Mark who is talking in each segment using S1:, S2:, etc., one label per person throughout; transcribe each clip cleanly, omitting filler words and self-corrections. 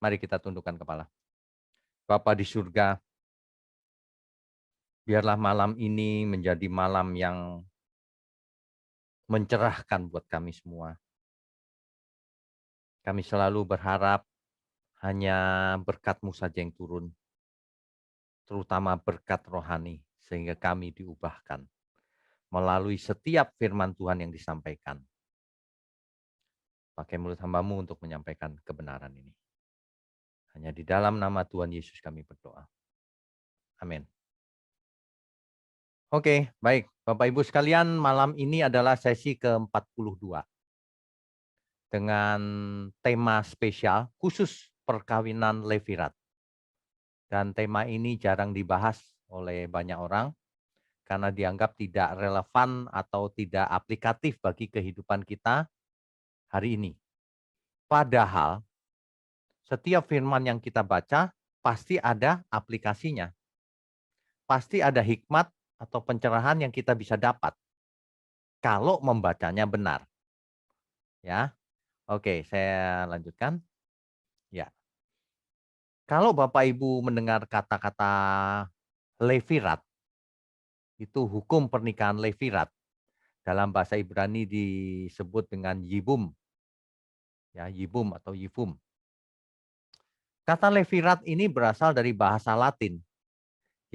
S1: Mari kita tundukkan kepala. Bapa di surga, biarlah malam ini menjadi malam yang mencerahkan buat kami semua. Kami selalu berharap hanya berkat-Mu saja yang turun, terutama berkat rohani, sehingga kami diubahkan melalui setiap firman Tuhan yang disampaikan. Pakai mulut hamba-Mu untuk menyampaikan kebenaran ini. Hanya di dalam nama Tuhan Yesus kami berdoa. Amin. Oke, baik. Bapak Ibu sekalian, malam ini adalah sesi ke-42 dengan tema spesial khusus perkawinan Levirat. Dan tema ini jarang dibahas oleh banyak orang karena dianggap tidak relevan atau tidak aplikatif bagi kehidupan kita hari ini. Padahal setiap firman yang kita baca pasti ada aplikasinya. Pasti ada hikmat atau pencerahan yang kita bisa dapat kalau membacanya benar. Ya. Oke, saya lanjutkan. Ya. Kalau Bapak Ibu mendengar kata-kata Levirat, itu hukum pernikahan Levirat. Dalam bahasa Ibrani disebut dengan Yibum. Ya, Yibum atau Yifum. Kata Levirat ini berasal dari bahasa Latin,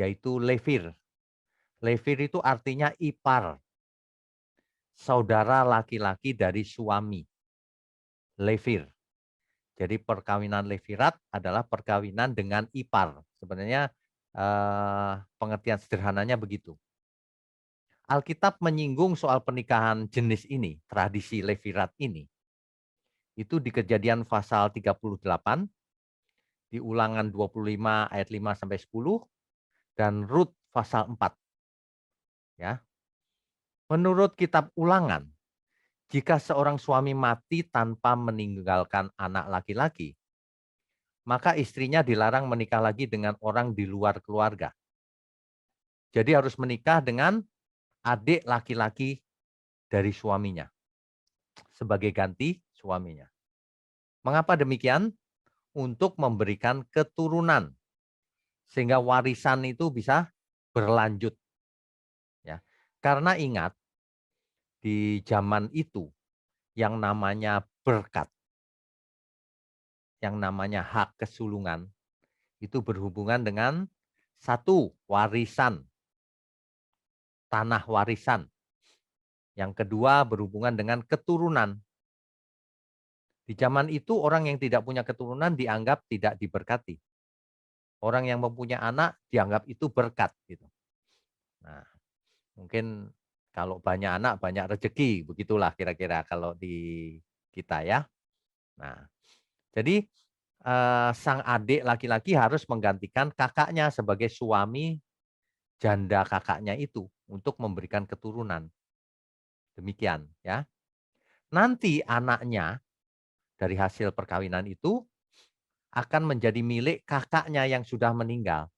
S1: yaitu levir. Levir itu artinya ipar, saudara laki-laki dari suami. Levir. Jadi perkawinan Levirat adalah perkawinan dengan ipar. Sebenarnya pengertian sederhananya begitu. Alkitab menyinggung soal pernikahan jenis ini, tradisi Levirat ini. Itu di Kejadian pasal 38, di Ulangan 25 ayat 5 sampai 10 dan Rut pasal 4. Ya. Menurut kitab Ulangan, jika seorang suami mati tanpa meninggalkan anak laki-laki, maka istrinya dilarang menikah lagi dengan orang di luar keluarga. Jadi harus menikah dengan adik laki-laki dari suaminya sebagai ganti suaminya. Mengapa demikian? Untuk memberikan keturunan sehingga warisan itu bisa berlanjut. Ya. Karena ingat di zaman itu yang namanya berkat, yang namanya hak kesulungan itu berhubungan dengan satu warisan, tanah warisan. Yang kedua berhubungan dengan keturunan. Di zaman itu orang yang tidak punya keturunan dianggap tidak diberkati. Orang yang mempunyai anak dianggap itu berkat gitu. Nah, mungkin kalau banyak anak banyak rezeki, begitulah kira-kira kalau di kita ya. Nah, jadi sang adik laki-laki harus menggantikan kakaknya sebagai suami janda kakaknya itu untuk memberikan keturunan. Demikian ya. Nanti anaknya dari hasil perkawinan itu akan menjadi milik kakaknya yang sudah meninggal.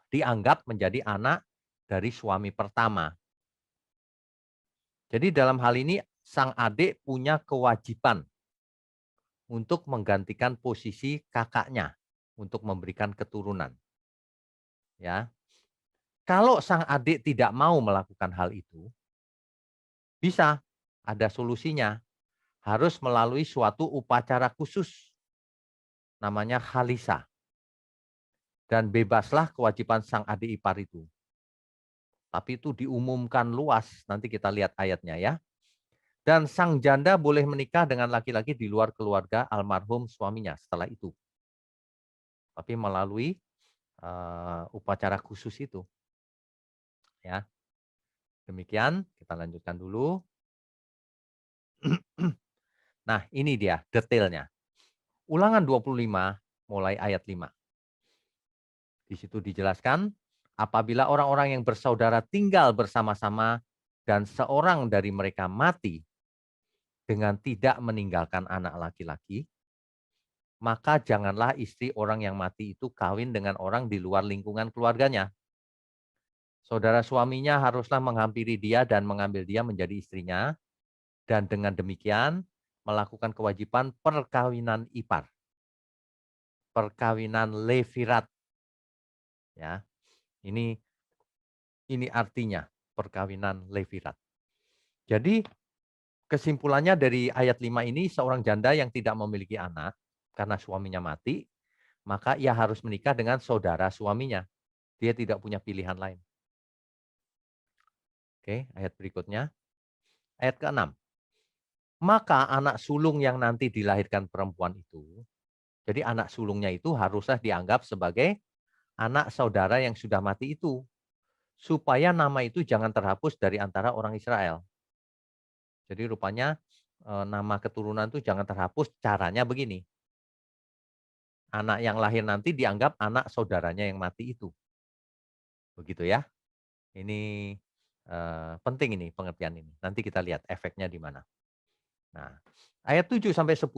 S1: Dianggap menjadi anak dari suami pertama. Jadi dalam hal ini sang adik punya kewajiban untuk menggantikan posisi kakaknya untuk memberikan keturunan. Ya. Kalau sang adik tidak mau melakukan hal itu, bisa ada solusinya. Harus melalui suatu upacara khusus namanya khalisa. Dan bebaslah kewajiban sang adik ipar itu. Tapi itu diumumkan luas, nanti kita lihat ayatnya ya. Dan sang janda boleh menikah dengan laki-laki di luar keluarga almarhum suaminya setelah itu. Tapi melalui upacara khusus itu. Ya. Demikian, kita lanjutkan dulu. Nah, ini dia detailnya. Ulangan 25 mulai ayat 5. Di situ dijelaskan, apabila orang-orang yang bersaudara tinggal bersama-sama dan seorang dari mereka mati dengan tidak meninggalkan anak laki-laki, maka janganlah istri orang yang mati itu kawin dengan orang di luar lingkungan keluarganya. Saudara suaminya haruslah menghampiri dia dan mengambil dia menjadi istrinya, dan dengan demikian melakukan kewajiban perkawinan ipar. perkawinan levirat. Ya, ini artinya perkawinan levirat. Jadi kesimpulannya dari ayat 5 ini, seorang janda yang tidak memiliki anak karena suaminya mati, maka ia harus menikah dengan saudara suaminya. Dia tidak punya pilihan lain. Oke, ayat berikutnya. Ayat ke-6. Maka anak sulung yang nanti dilahirkan perempuan itu, jadi anak sulungnya itu haruslah dianggap sebagai anak saudara yang sudah mati itu, supaya nama itu jangan terhapus dari antara orang Israel. Jadi rupanya nama keturunan itu jangan terhapus, caranya begini. Anak yang lahir nanti dianggap anak saudaranya yang mati itu. Begitu ya. Ini penting ini pengertian ini. Nanti kita lihat efeknya di mana. Nah, ayat 7 sampai 10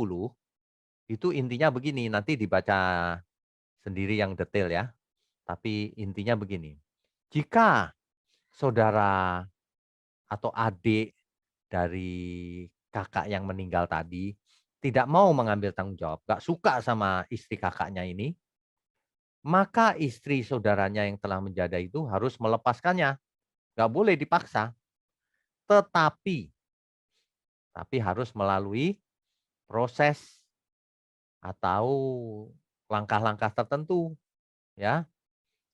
S1: itu intinya begini, nanti dibaca sendiri yang detail ya. Tapi intinya begini. Jika saudara atau adik dari kakak yang meninggal tadi tidak mau mengambil tanggung jawab, gak suka sama istri kakaknya ini, maka istri saudaranya yang telah menjada itu harus melepaskannya. Gak boleh dipaksa. Tapi harus melalui proses atau langkah-langkah tertentu. Ya,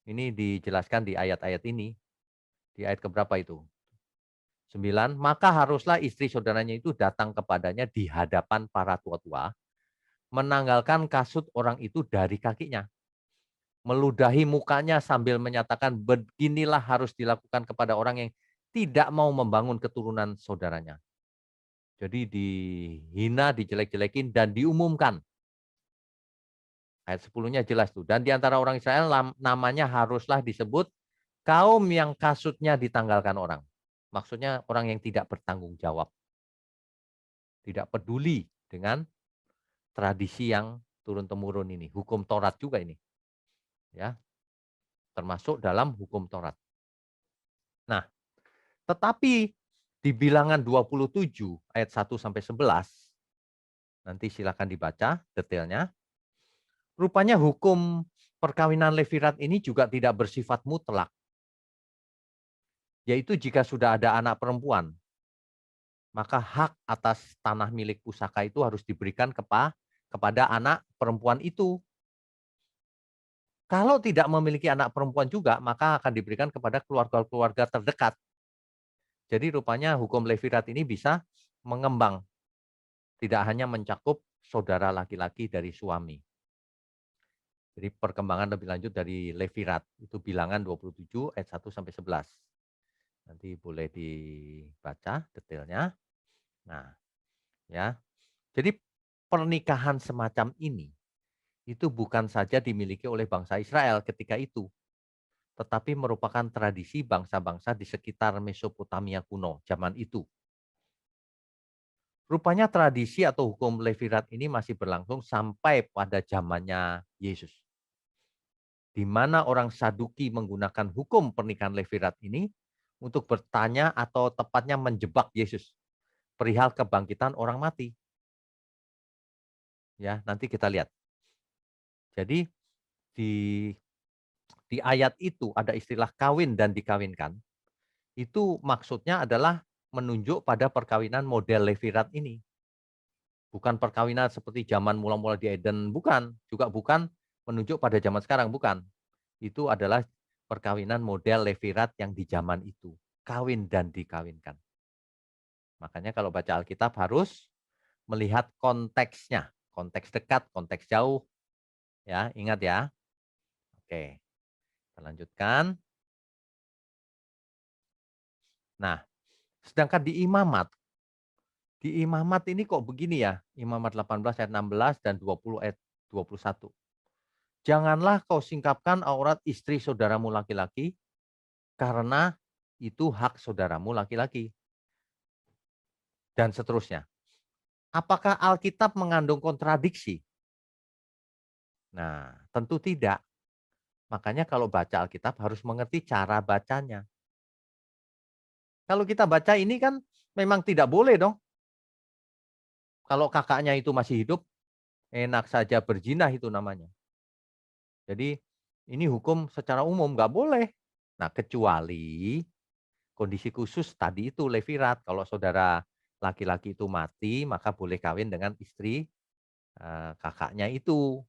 S1: ini dijelaskan di ayat-ayat ini. Di ayat keberapa itu? 9. Maka haruslah istri saudaranya itu datang kepadanya di hadapan para tua-tua, menanggalkan kasut orang itu dari kakinya, meludahi mukanya sambil menyatakan beginilah harus dilakukan kepada orang yang tidak mau membangun keturunan saudaranya. Jadi dihina, dijelek-jelekin, dan diumumkan. Ayat 10-nya jelas tuh. Dan di antara orang Israel namanya haruslah disebut kaum yang kasutnya ditanggalkan orang. Maksudnya orang yang tidak bertanggung jawab. Tidak peduli dengan tradisi yang turun-temurun ini. Hukum Taurat juga ini. Ya, termasuk dalam hukum Taurat. Nah, tetapi di bilangan 27 ayat 1 sampai 11, nanti silakan dibaca detailnya. Rupanya hukum perkawinan levirat ini juga tidak bersifat mutlak. Yaitu jika sudah ada anak perempuan, maka hak atas tanah milik pusaka itu harus diberikan kepada anak perempuan itu. Kalau tidak memiliki anak perempuan juga, maka akan diberikan kepada keluarga-keluarga terdekat. Jadi rupanya hukum levirat ini bisa mengembang. Tidak hanya mencakup saudara laki-laki dari suami. Jadi perkembangan lebih lanjut dari levirat. Itu bilangan 27 ayat 1 sampai 11. Nanti boleh dibaca detailnya. Nah, ya. Jadi pernikahan semacam ini itu bukan saja dimiliki oleh bangsa Israel ketika itu, tetapi merupakan tradisi bangsa-bangsa di sekitar Mesopotamia kuno zaman itu. Rupanya tradisi atau hukum levirat ini masih berlangsung sampai pada zamannya Yesus. Di mana orang Saduki menggunakan hukum pernikahan levirat ini untuk bertanya atau tepatnya menjebak Yesus perihal kebangkitan orang mati. Ya, nanti kita lihat. Jadi di ayat itu ada istilah kawin dan dikawinkan. Itu maksudnya adalah menunjuk pada perkawinan model levirat ini. Bukan perkawinan seperti zaman mula-mula di Eden, bukan. Juga bukan menunjuk pada zaman sekarang, bukan. Itu adalah perkawinan model levirat yang di zaman itu. Kawin dan dikawinkan. Makanya kalau baca Alkitab harus melihat konteksnya. Konteks dekat, konteks jauh. Ya, ingat ya. Oke, kita lanjutkan. Nah, sedangkan di imamat ini kok begini ya, Imamat 18 ayat 16 dan 20 ayat 21. Janganlah kau singkapkan aurat istri saudaramu laki-laki, karena itu hak saudaramu laki-laki. Dan seterusnya. Apakah Alkitab mengandung kontradiksi? Nah, tentu tidak. Makanya kalau baca Alkitab harus mengerti cara bacanya. Kalau kita baca ini kan memang tidak boleh dong. Kalau kakaknya itu masih hidup, enak saja berzina itu namanya. Jadi ini hukum secara umum nggak boleh. Nah, kecuali kondisi khusus tadi itu levirat. Kalau saudara laki-laki itu mati, maka boleh kawin dengan istri kakaknya itu.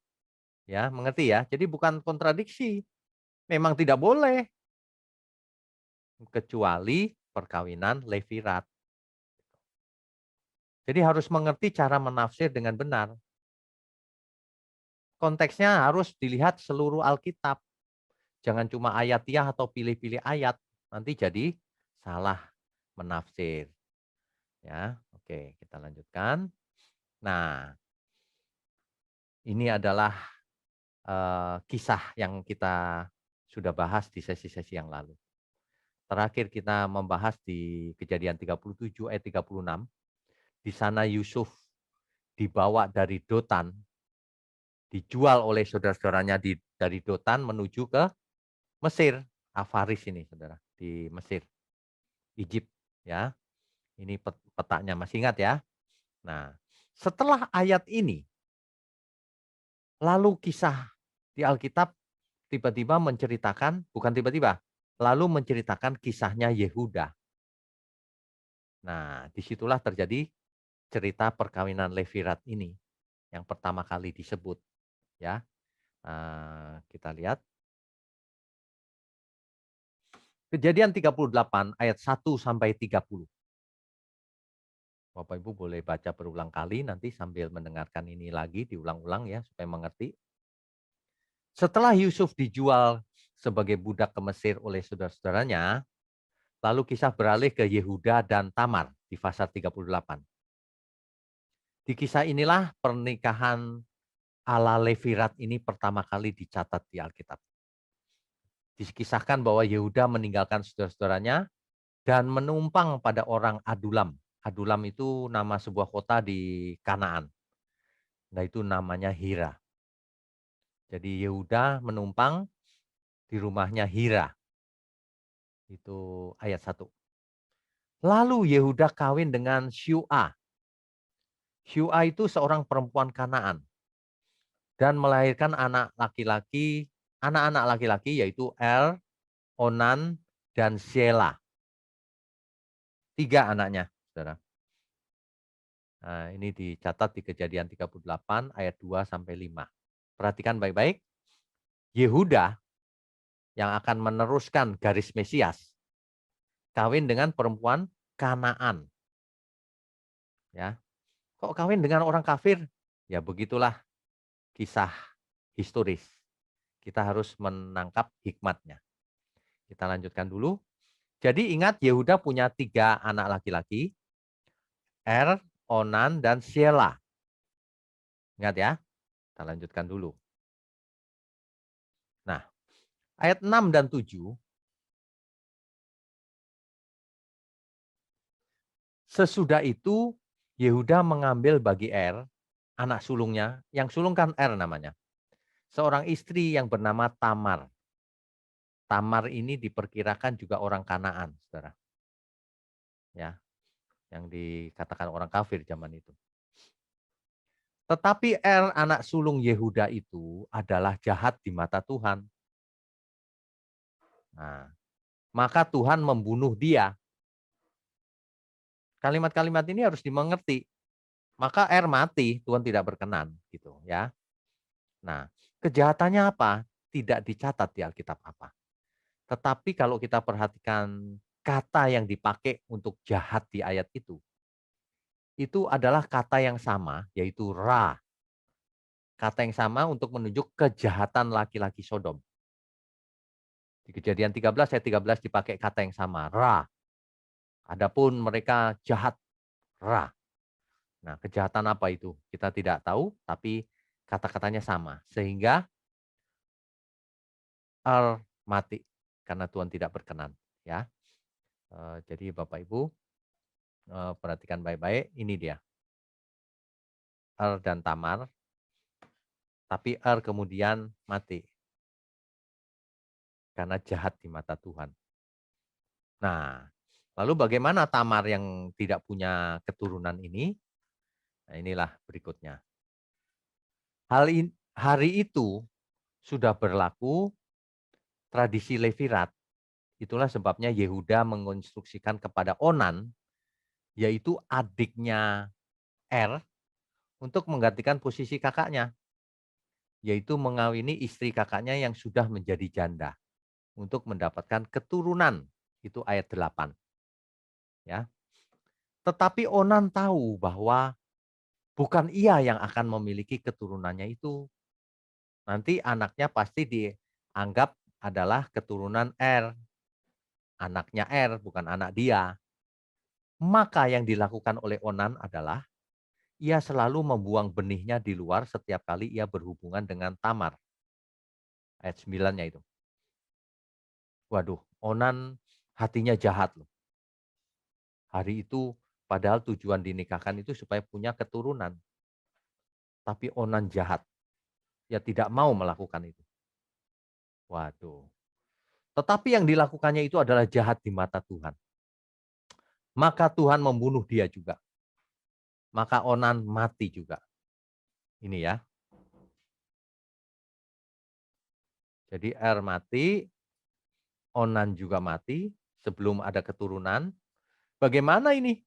S1: Ya, mengerti ya? Jadi bukan kontradiksi. Memang tidak boleh kecuali perkawinan levirat. Jadi harus mengerti cara menafsir dengan benar. Konteksnya harus dilihat seluruh Alkitab. Jangan cuma ayatiah atau pilih-pilih ayat. Nanti jadi salah menafsir. Ya, oke, kita lanjutkan. Nah, ini adalah kisah yang kita sudah bahas di sesi-sesi yang lalu. Terakhir kita membahas di Kejadian 37 ayat 36. Di sana Yusuf dibawa dari Dotan, dijual oleh saudara-saudaranya dari Dotan menuju ke Mesir. Avaris ini, saudara, di Mesir, Egypt, ya. Ini petanya, masih ingat ya? Nah, setelah ayat ini, lalu kisah di Alkitab tiba-tiba menceritakan, bukan tiba-tiba, lalu menceritakan kisahnya Yehuda. Nah, disitulah terjadi cerita perkawinan Levirat ini yang pertama kali disebut, ya. Kita lihat Kejadian 38 ayat 1 sampai 30. Bapak Ibu boleh baca berulang kali nanti sambil mendengarkan ini lagi diulang-ulang ya supaya mengerti. Setelah Yusuf dijual sebagai budak ke Mesir oleh saudara-saudaranya, lalu kisah beralih ke Yehuda dan Tamar di pasal 38. Di kisah inilah pernikahan ala Levirat ini pertama kali dicatat di Alkitab. Dikisahkan bahwa Yehuda meninggalkan saudara-saudaranya dan menumpang pada orang Adulam. Adulam itu nama sebuah kota di Kanaan. Nah, itu namanya Hira. Jadi Yehuda menumpang di rumahnya Hira. Itu ayat 1. Lalu Yehuda kawin dengan Syua. Syua itu seorang perempuan Kanaan dan melahirkan anak-anak laki-laki yaitu Er, Onan, dan Shelah. 3 anaknya, saudara. Nah, ini dicatat di Kejadian 38 ayat 2 sampai 5. Perhatikan baik-baik. Yehuda yang akan meneruskan garis Mesias kawin dengan perempuan Kanaan. Ya. Kok kawin dengan orang kafir? Ya begitulah kisah historis. Kita harus menangkap hikmatnya. Kita lanjutkan dulu. Jadi ingat Yehuda punya 3 anak laki-laki. Er, Onan, dan Shelah. Ingat ya. Kita lanjutkan dulu. Nah, ayat 6 dan 7. Sesudah itu Yehuda mengambil bagi Er, anak sulungnya, yang sulung kan Er namanya. Seorang istri yang bernama Tamar. Tamar ini diperkirakan juga orang Kanaan, saudara. Ya, yang dikatakan orang kafir zaman itu. Tetapi Er, anak sulung Yehuda itu adalah jahat di mata Tuhan. Nah, maka Tuhan membunuh dia. Kalimat-kalimat ini harus dimengerti. Maka Er mati, Tuhan tidak berkenan, gitu ya. Nah, kejahatannya apa? Tidak dicatat di Alkitab apa. Tetapi kalau kita perhatikan kata yang dipakai untuk jahat di ayat itu adalah kata yang sama, yaitu ra. Kata yang sama untuk menunjuk kejahatan laki-laki Sodom. Di Kejadian 13 ayat 13 dipakai kata yang sama, ra. Adapun mereka jahat, ra. Nah, kejahatan apa itu? Kita tidak tahu, tapi kata-katanya sama. Sehingga mati karena Tuhan tidak berkenan. Ya, jadi Bapak Ibu perhatikan baik-baik. Ini dia, dan Tamar. Tapi kemudian mati karena jahat di mata Tuhan. Nah, lalu bagaimana Tamar yang tidak punya keturunan ini? Nah, inilah berikutnya. Hari itu sudah berlaku tradisi Levirat. Itulah sebabnya Yehuda menginstruksikan kepada Onan, yaitu adiknya Er, untuk menggantikan posisi kakaknya, yaitu mengawini istri kakaknya yang sudah menjadi janda untuk mendapatkan keturunan. Itu ayat 8. Ya. Tetapi Onan tahu bahwa bukan ia yang akan memiliki keturunannya itu. Nanti anaknya pasti dianggap adalah keturunan Er. Anaknya Er, bukan anak dia. Maka yang dilakukan oleh Onan adalah ia selalu membuang benihnya di luar setiap kali ia berhubungan dengan Tamar. Ayat 9-nya itu. Waduh, Onan hatinya jahat loh. Hari itu padahal tujuan dinikahkan itu supaya punya keturunan. Tapi Onan jahat. Ya tidak mau melakukan itu. Waduh. Tetapi yang dilakukannya itu adalah jahat di mata Tuhan. Maka Tuhan membunuh dia juga. Maka Onan mati juga. Ini ya. Jadi Er mati, Onan juga mati sebelum ada keturunan. Bagaimana ini?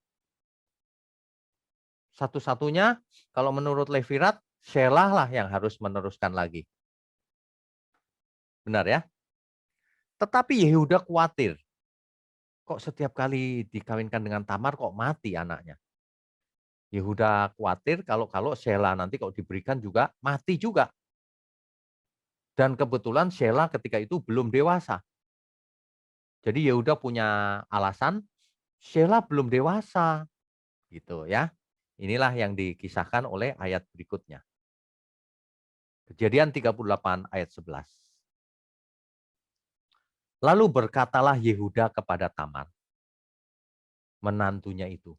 S1: Satu-satunya kalau menurut Levirat, Shelah lah yang harus meneruskan lagi. Benar ya? Tetapi Yehuda khawatir. Kok setiap kali dikawinkan dengan Tamar kok mati anaknya? Yehuda khawatir kalau Shelah nanti kalau diberikan juga mati juga. Dan kebetulan Shelah ketika itu belum dewasa. Jadi Yehuda punya alasan, Shelah belum dewasa. Gitu ya. Inilah yang dikisahkan oleh ayat berikutnya. Kejadian 38 ayat 11. Lalu berkatalah Yehuda kepada Tamar, menantunya itu,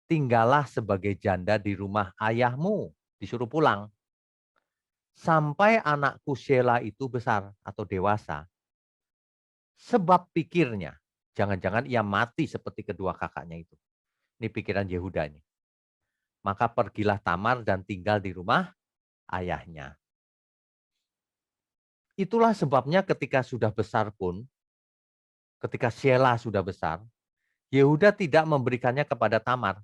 S1: tinggallah sebagai janda di rumah ayahmu, disuruh pulang. Sampai anakku Shelah itu besar atau dewasa. Sebab pikirnya, jangan-jangan ia mati seperti kedua kakaknya itu. Ini pikiran Yehuda ini. Maka pergilah Tamar dan tinggal di rumah ayahnya. Itulah sebabnya ketika sudah besar pun, ketika Shelah sudah besar, Yehuda tidak memberikannya kepada Tamar.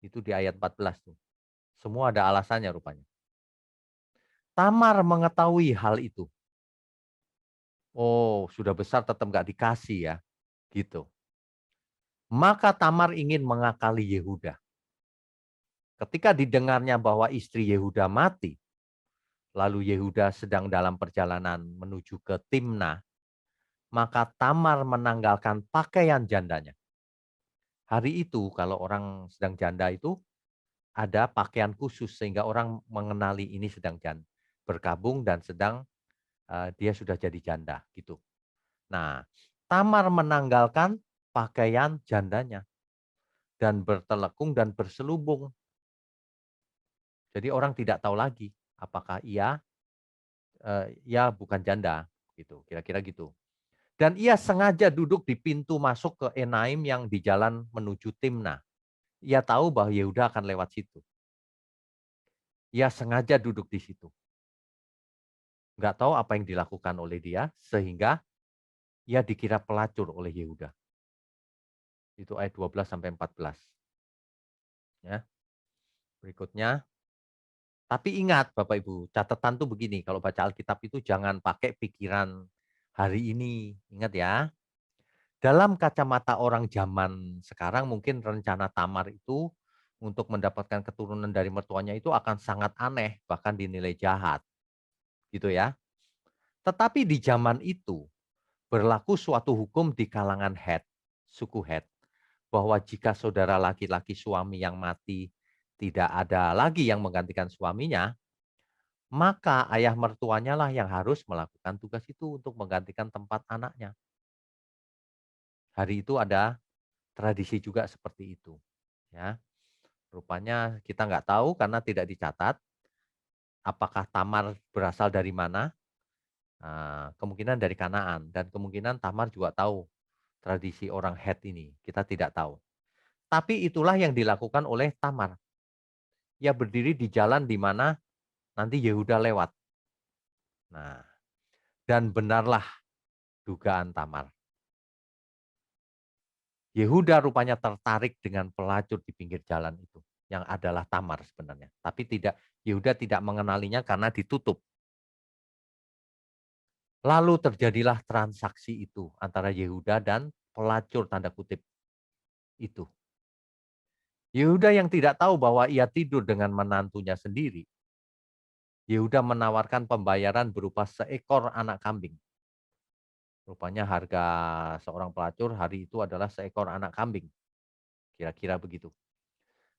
S1: Itu di ayat 14 tuh. Semua ada alasannya rupanya. Tamar mengetahui hal itu. Oh, sudah besar tetap nggak dikasih ya. Gitu. Maka Tamar ingin mengakali Yehuda. Ketika didengarnya bahwa istri Yehuda mati, lalu Yehuda sedang dalam perjalanan menuju ke Timna, maka Tamar menanggalkan pakaian jandanya. Hari itu kalau orang sedang janda itu ada pakaian khusus sehingga orang mengenali ini sedang berkabung dan sedang dia sudah jadi janda gitu. Nah, Tamar menanggalkan pakaian jandanya dan bertelekung dan berselubung. Jadi orang tidak tahu lagi apakah ia ya bukan janda gitu, kira-kira gitu. Dan ia sengaja duduk di pintu masuk ke Enaim yang di jalan menuju Timna. Ia tahu bahwa Yehuda akan lewat situ. Ia sengaja duduk di situ. Nggak tahu apa yang dilakukan oleh dia sehingga ia dikira pelacur oleh Yehuda. Itu ayat 12 sampai 14. Ya. Berikutnya, tapi ingat Bapak Ibu, catatan tuh begini, kalau baca Alkitab itu jangan pakai pikiran hari ini. Ingat ya. Dalam kacamata orang zaman sekarang mungkin rencana Tamar itu untuk mendapatkan keturunan dari mertuanya itu akan sangat aneh, bahkan dinilai jahat. Gitu ya. Tetapi di zaman itu berlaku suatu hukum di kalangan Het, suku Het, bahwa jika saudara laki-laki suami yang mati tidak ada lagi yang menggantikan suaminya, maka ayah mertuanya lah yang harus melakukan tugas itu untuk menggantikan tempat anaknya. Hari itu ada tradisi juga seperti itu. Ya, rupanya kita nggak tahu karena tidak dicatat apakah Tamar berasal dari mana. Kemungkinan dari Kanaan dan kemungkinan Tamar juga tahu tradisi orang Het ini. Kita tidak tahu. Tapi itulah yang dilakukan oleh Tamar. Ia berdiri di jalan di mana nanti Yehuda lewat. Nah, dan benarlah dugaan Tamar. Yehuda rupanya tertarik dengan pelacur di pinggir jalan itu, yang adalah Tamar sebenarnya. Tapi Yehuda tidak mengenalinya karena ditutup. Lalu terjadilah transaksi itu antara Yehuda dan pelacur tanda kutip itu. Yehuda yang tidak tahu bahwa ia tidur dengan menantunya sendiri. Yehuda menawarkan pembayaran berupa seekor anak kambing. Rupanya harga seorang pelacur hari itu adalah seekor anak kambing. Kira-kira begitu.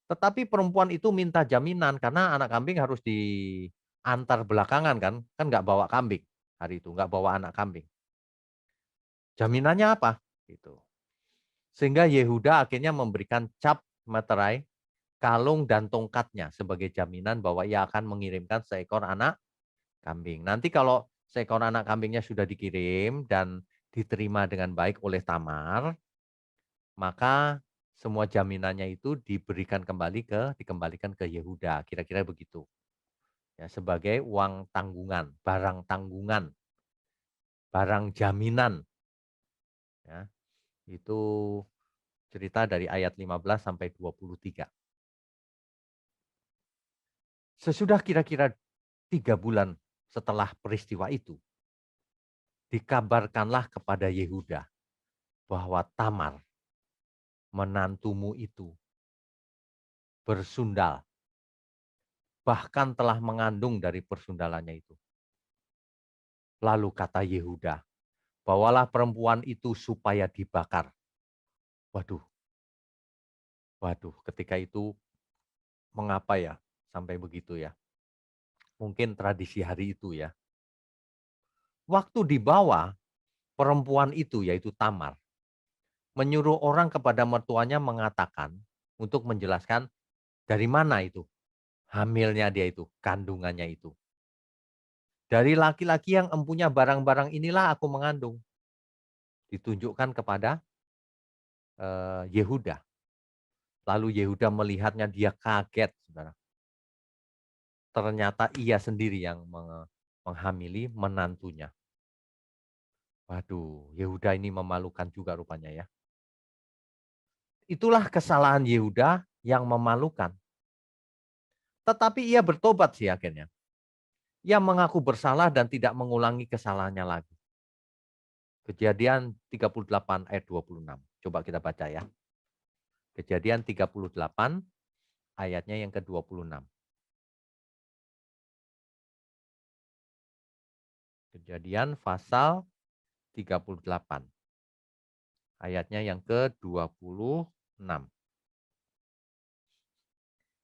S1: Tetapi perempuan itu minta jaminan karena anak kambing harus diantar belakangan kan. Kan nggak bawa kambing hari itu, nggak bawa anak kambing. Jaminannya apa? Gitu. Sehingga Yehuda akhirnya memberikan cap materai, kalung dan tongkatnya sebagai jaminan bahwa ia akan mengirimkan seekor anak kambing. Nanti kalau seekor anak kambingnya sudah dikirim dan diterima dengan baik oleh Tamar, maka semua jaminannya itu dikembalikan ke Yehuda, kira-kira begitu. Ya, sebagai uang tanggungan, barang jaminan. Ya, itu cerita dari ayat 15 sampai 23. Sesudah kira-kira 3 bulan setelah peristiwa itu, dikabarkanlah kepada Yehuda bahwa Tamar, menantumu itu, bersundal, bahkan telah mengandung dari persundalannya itu. Lalu kata Yehuda, bawalah perempuan itu supaya dibakar. Waduh, waduh, ketika itu mengapa ya sampai begitu ya? Mungkin tradisi hari itu ya. Waktu dibawa, perempuan itu yaitu Tamar, menyuruh orang kepada mertuanya mengatakan untuk menjelaskan dari mana itu hamilnya dia itu, kandungannya itu. Dari laki-laki yang empunya barang-barang inilah aku mengandung. Ditunjukkan kepada Yehuda. Lalu Yehuda melihatnya, dia kaget, saudara. Ternyata ia sendiri yang menghamili menantunya. Waduh, Yehuda ini memalukan juga rupanya ya. Itulah kesalahan Yehuda yang memalukan. Tetapi ia bertobat sih akhirnya. Ia mengaku bersalah dan tidak mengulangi kesalahannya lagi. Kejadian 38 ayat 26. Coba kita baca ya. Kejadian 38 ayatnya yang ke-26. Kejadian pasal 38 ayatnya yang ke-26.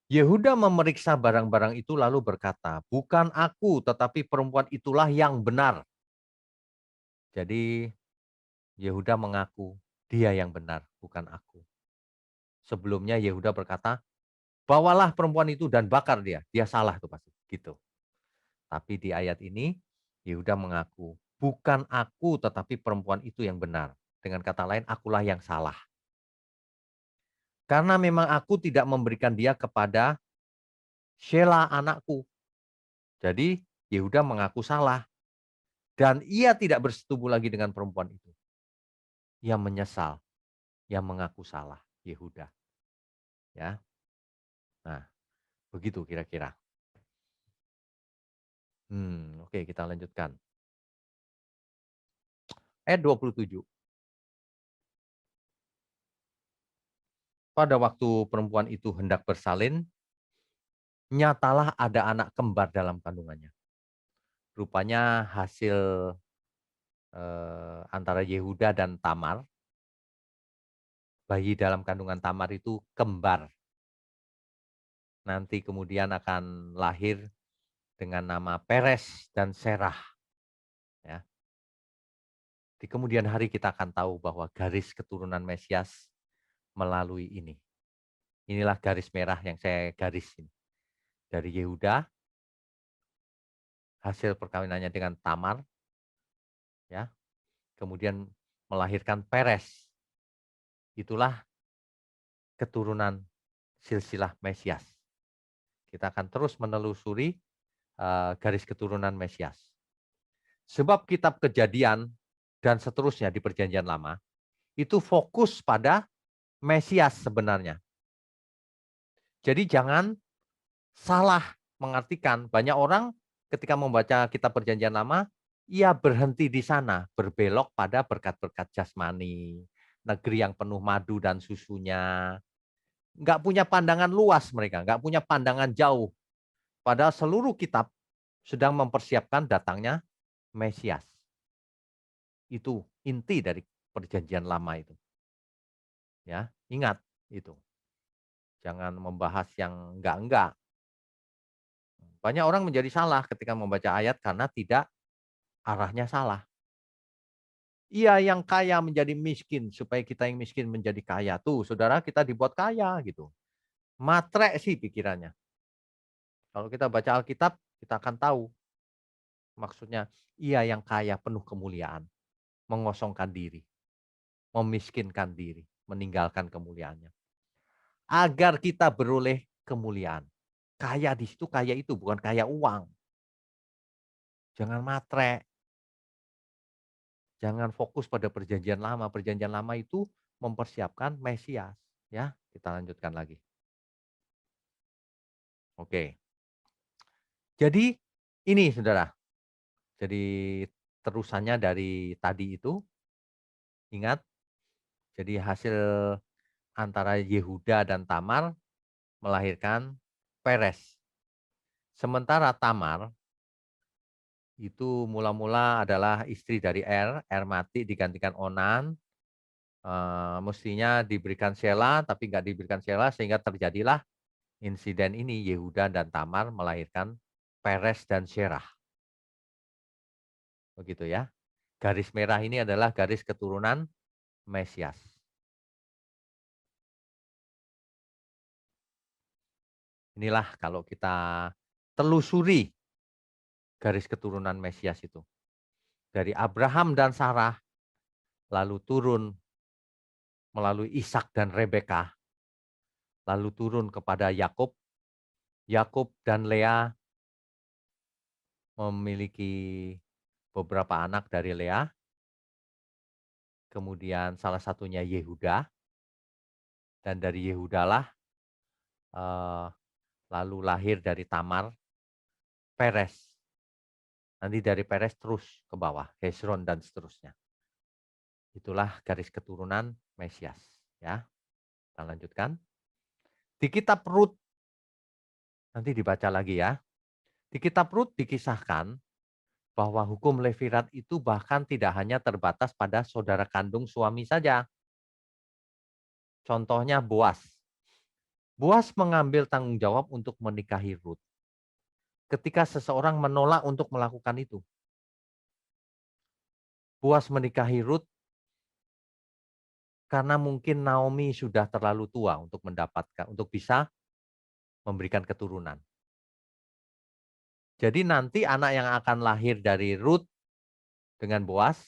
S1: Yehuda memeriksa barang-barang itu lalu berkata, bukan aku tetapi perempuan itulah yang benar. Jadi Yehuda mengaku dia yang benar, bukan aku. Sebelumnya Yehuda berkata, bawalah perempuan itu dan bakar dia. Dia salah tuh pasti. Gitu. Tapi di ayat ini Yehuda mengaku, bukan aku tetapi perempuan itu yang benar. Dengan kata lain, akulah yang salah. Karena memang aku tidak memberikan dia kepada Sheila anakku. Jadi Yehuda mengaku salah. Dan ia tidak bersetubuh lagi dengan perempuan itu. Ia menyesal. Ia mengaku salah. Yehuda. Ya. Nah, begitu kira-kira. Oke, kita lanjutkan. Ayat 27. Pada waktu perempuan itu hendak bersalin, nyatalah ada anak kembar dalam kandungannya. Rupanya hasil antara Yehuda dan Tamar, bayi dalam kandungan Tamar itu kembar. Nanti kemudian akan lahir dengan nama Peres dan Serah. Ya. Di kemudian hari kita akan tahu bahwa garis keturunan Mesias melalui ini. Inilah garis merah yang saya garis ini. Dari Yehuda, hasil perkawinannya dengan Tamar, ya, kemudian melahirkan Peres. Itulah keturunan silsilah Mesias. Kita akan terus menelusuri garis keturunan Mesias. Sebab kitab Kejadian dan seterusnya di Perjanjian Lama itu fokus pada Mesias sebenarnya. Jadi jangan salah mengartikan. Banyak orang ketika membaca kitab Perjanjian Lama, ia berhenti di sana, berbelok pada berkat-berkat jasmani, negeri yang penuh madu dan susunya. Nggak punya pandangan luas mereka, nggak punya pandangan jauh. Padahal seluruh kitab sedang mempersiapkan datangnya Mesias. Itu inti dari Perjanjian Lama itu. Ya, ingat itu. Jangan membahas yang enggak-enggak. Banyak orang menjadi salah ketika membaca ayat karena tidak arahnya salah. Iya, yang kaya menjadi miskin supaya kita yang miskin menjadi kaya. Tuh, saudara, kita dibuat kaya gitu. Matre sih pikirannya. Kalau kita baca Alkitab, kita akan tahu maksudnya. Ia yang kaya penuh kemuliaan, mengosongkan diri, memiskinkan diri, meninggalkan kemuliaannya. Agar kita beroleh kemuliaan. Kaya di situ, kaya itu bukan kaya uang. Jangan matre. Jangan fokus pada perjanjian lama. Perjanjian lama itu mempersiapkan Mesias. Ya, kita lanjutkan lagi. Oke. Jadi ini saudara. Jadi terusannya dari tadi itu. Ingat. Jadi hasil antara Yehuda dan Tamar melahirkan Peres. Sementara Tamar itu mula-mula adalah istri dari Er mati digantikan Onan. Mestinya diberikan Sela, tapi nggak diberikan Sela sehingga terjadilah insiden ini. Yehuda dan Tamar melahirkan Peres dan Serah. Begitu ya. Garis merah ini adalah garis keturunan Mesias. Inilah kalau kita telusuri garis keturunan Mesias itu. Dari Abraham dan Sarah, lalu turun melalui Ishak dan Rebeka, lalu turun kepada Yakub. Yakub dan Lea memiliki beberapa anak dari Lea. Kemudian salah satunya Yehuda. Dan dari Yehudalah lalu lahir dari Tamar Peres. Nanti dari Peres terus ke bawah, Hezron dan seterusnya. Itulah garis keturunan Mesias. Ya, kita lanjutkan. Di kitab Rut, nanti dibaca lagi ya. Di kitab Rut dikisahkan bahwa hukum Levirat itu bahkan tidak hanya terbatas pada saudara kandung suami saja. Contohnya Boas. Boas mengambil tanggung jawab untuk menikahi Rut. Ketika seseorang menolak untuk melakukan itu. Boas menikahi Rut karena mungkin Naomi sudah terlalu tua untuk mendapatkan, untuk bisa memberikan keturunan. Jadi nanti anak yang akan lahir dari Rut dengan Boas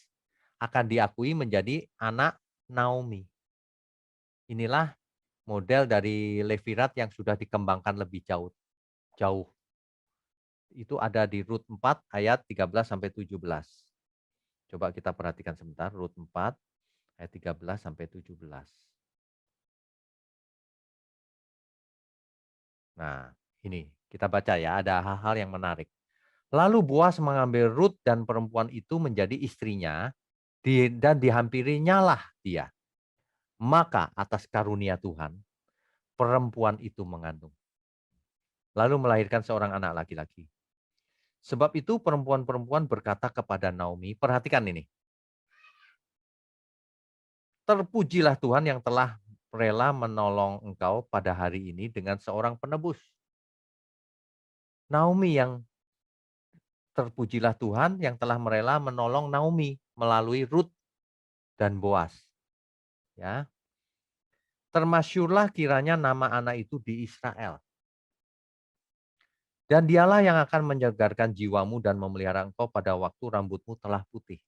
S1: akan diakui menjadi anak Naomi. Inilah model dari Levirat yang sudah dikembangkan lebih jauh. Itu ada di Rut 4 ayat 13 sampai 17. Coba kita perhatikan sebentar, Rut 4 ayat 13 sampai 17. Nah, ini kita baca ya, ada hal-hal yang menarik. Lalu Boas mengambil Rut dan perempuan itu menjadi istrinya dan dihampirinya lah dia. Maka atas karunia Tuhan, perempuan itu mengandung. Lalu melahirkan seorang anak laki-laki. Sebab itu perempuan-perempuan berkata kepada Naomi, perhatikan ini. Terpujilah Tuhan yang telah rela menolong engkau pada hari ini dengan seorang penebus. Naomi yang terpujilah Tuhan yang telah merela menolong Naomi melalui Rut dan Boas. Ya. Termasyurlah kiranya nama anak itu di Israel. Dan dialah yang akan menyegarkan jiwamu dan memelihara engkau pada waktu rambutmu telah putih.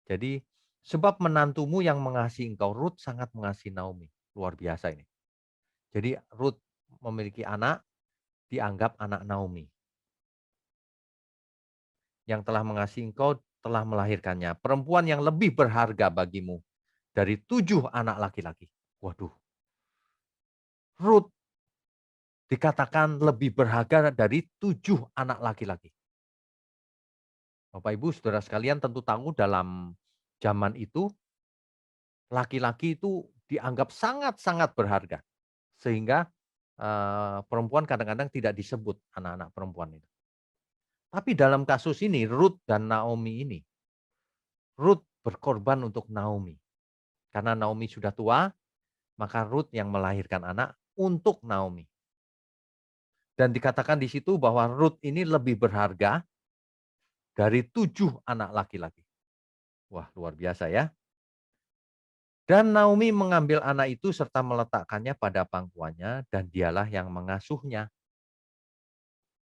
S1: Jadi sebab menantumu yang mengasihi engkau, Rut sangat mengasihi Naomi. Luar biasa ini. Jadi Rut memiliki anak, dianggap anak Naomi. yang telah mengasihi engkau telah melahirkannya. Perempuan yang lebih berharga bagimu dari 7 anak laki-laki. Waduh, Rut dikatakan lebih berharga dari 7 anak laki-laki. Bapak Ibu Saudara sekalian tentu tahu dalam zaman itu laki-laki itu dianggap sangat-sangat berharga. Sehingga perempuan kadang-kadang tidak disebut anak-anak perempuan itu. Tapi dalam kasus ini Rut dan Naomi ini, Rut berkorban untuk Naomi. Karena Naomi sudah tua, maka Rut yang melahirkan anak untuk Naomi. Dan dikatakan di situ bahwa Rut ini lebih berharga dari 7 anak laki-laki. Wah, luar biasa ya. Dan Naomi mengambil anak itu serta meletakkannya pada pangkuannya dan dialah yang mengasuhnya.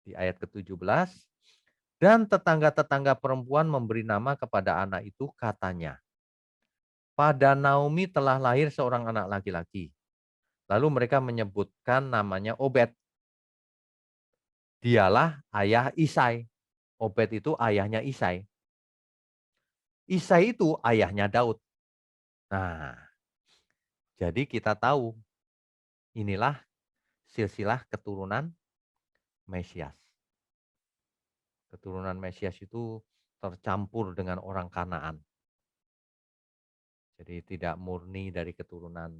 S1: Di ayat ke-17, dan tetangga-tetangga perempuan memberi nama kepada anak itu katanya, pada Naomi telah lahir seorang anak laki-laki. Lalu mereka menyebutkan namanya Obed. Dialah ayah Isai. Obed itu ayahnya Isai. Isai itu ayahnya Daud. Nah, jadi kita tahu inilah silsilah keturunan Mesias. Keturunan Mesias itu tercampur dengan orang Kanaan. Jadi tidak murni dari keturunan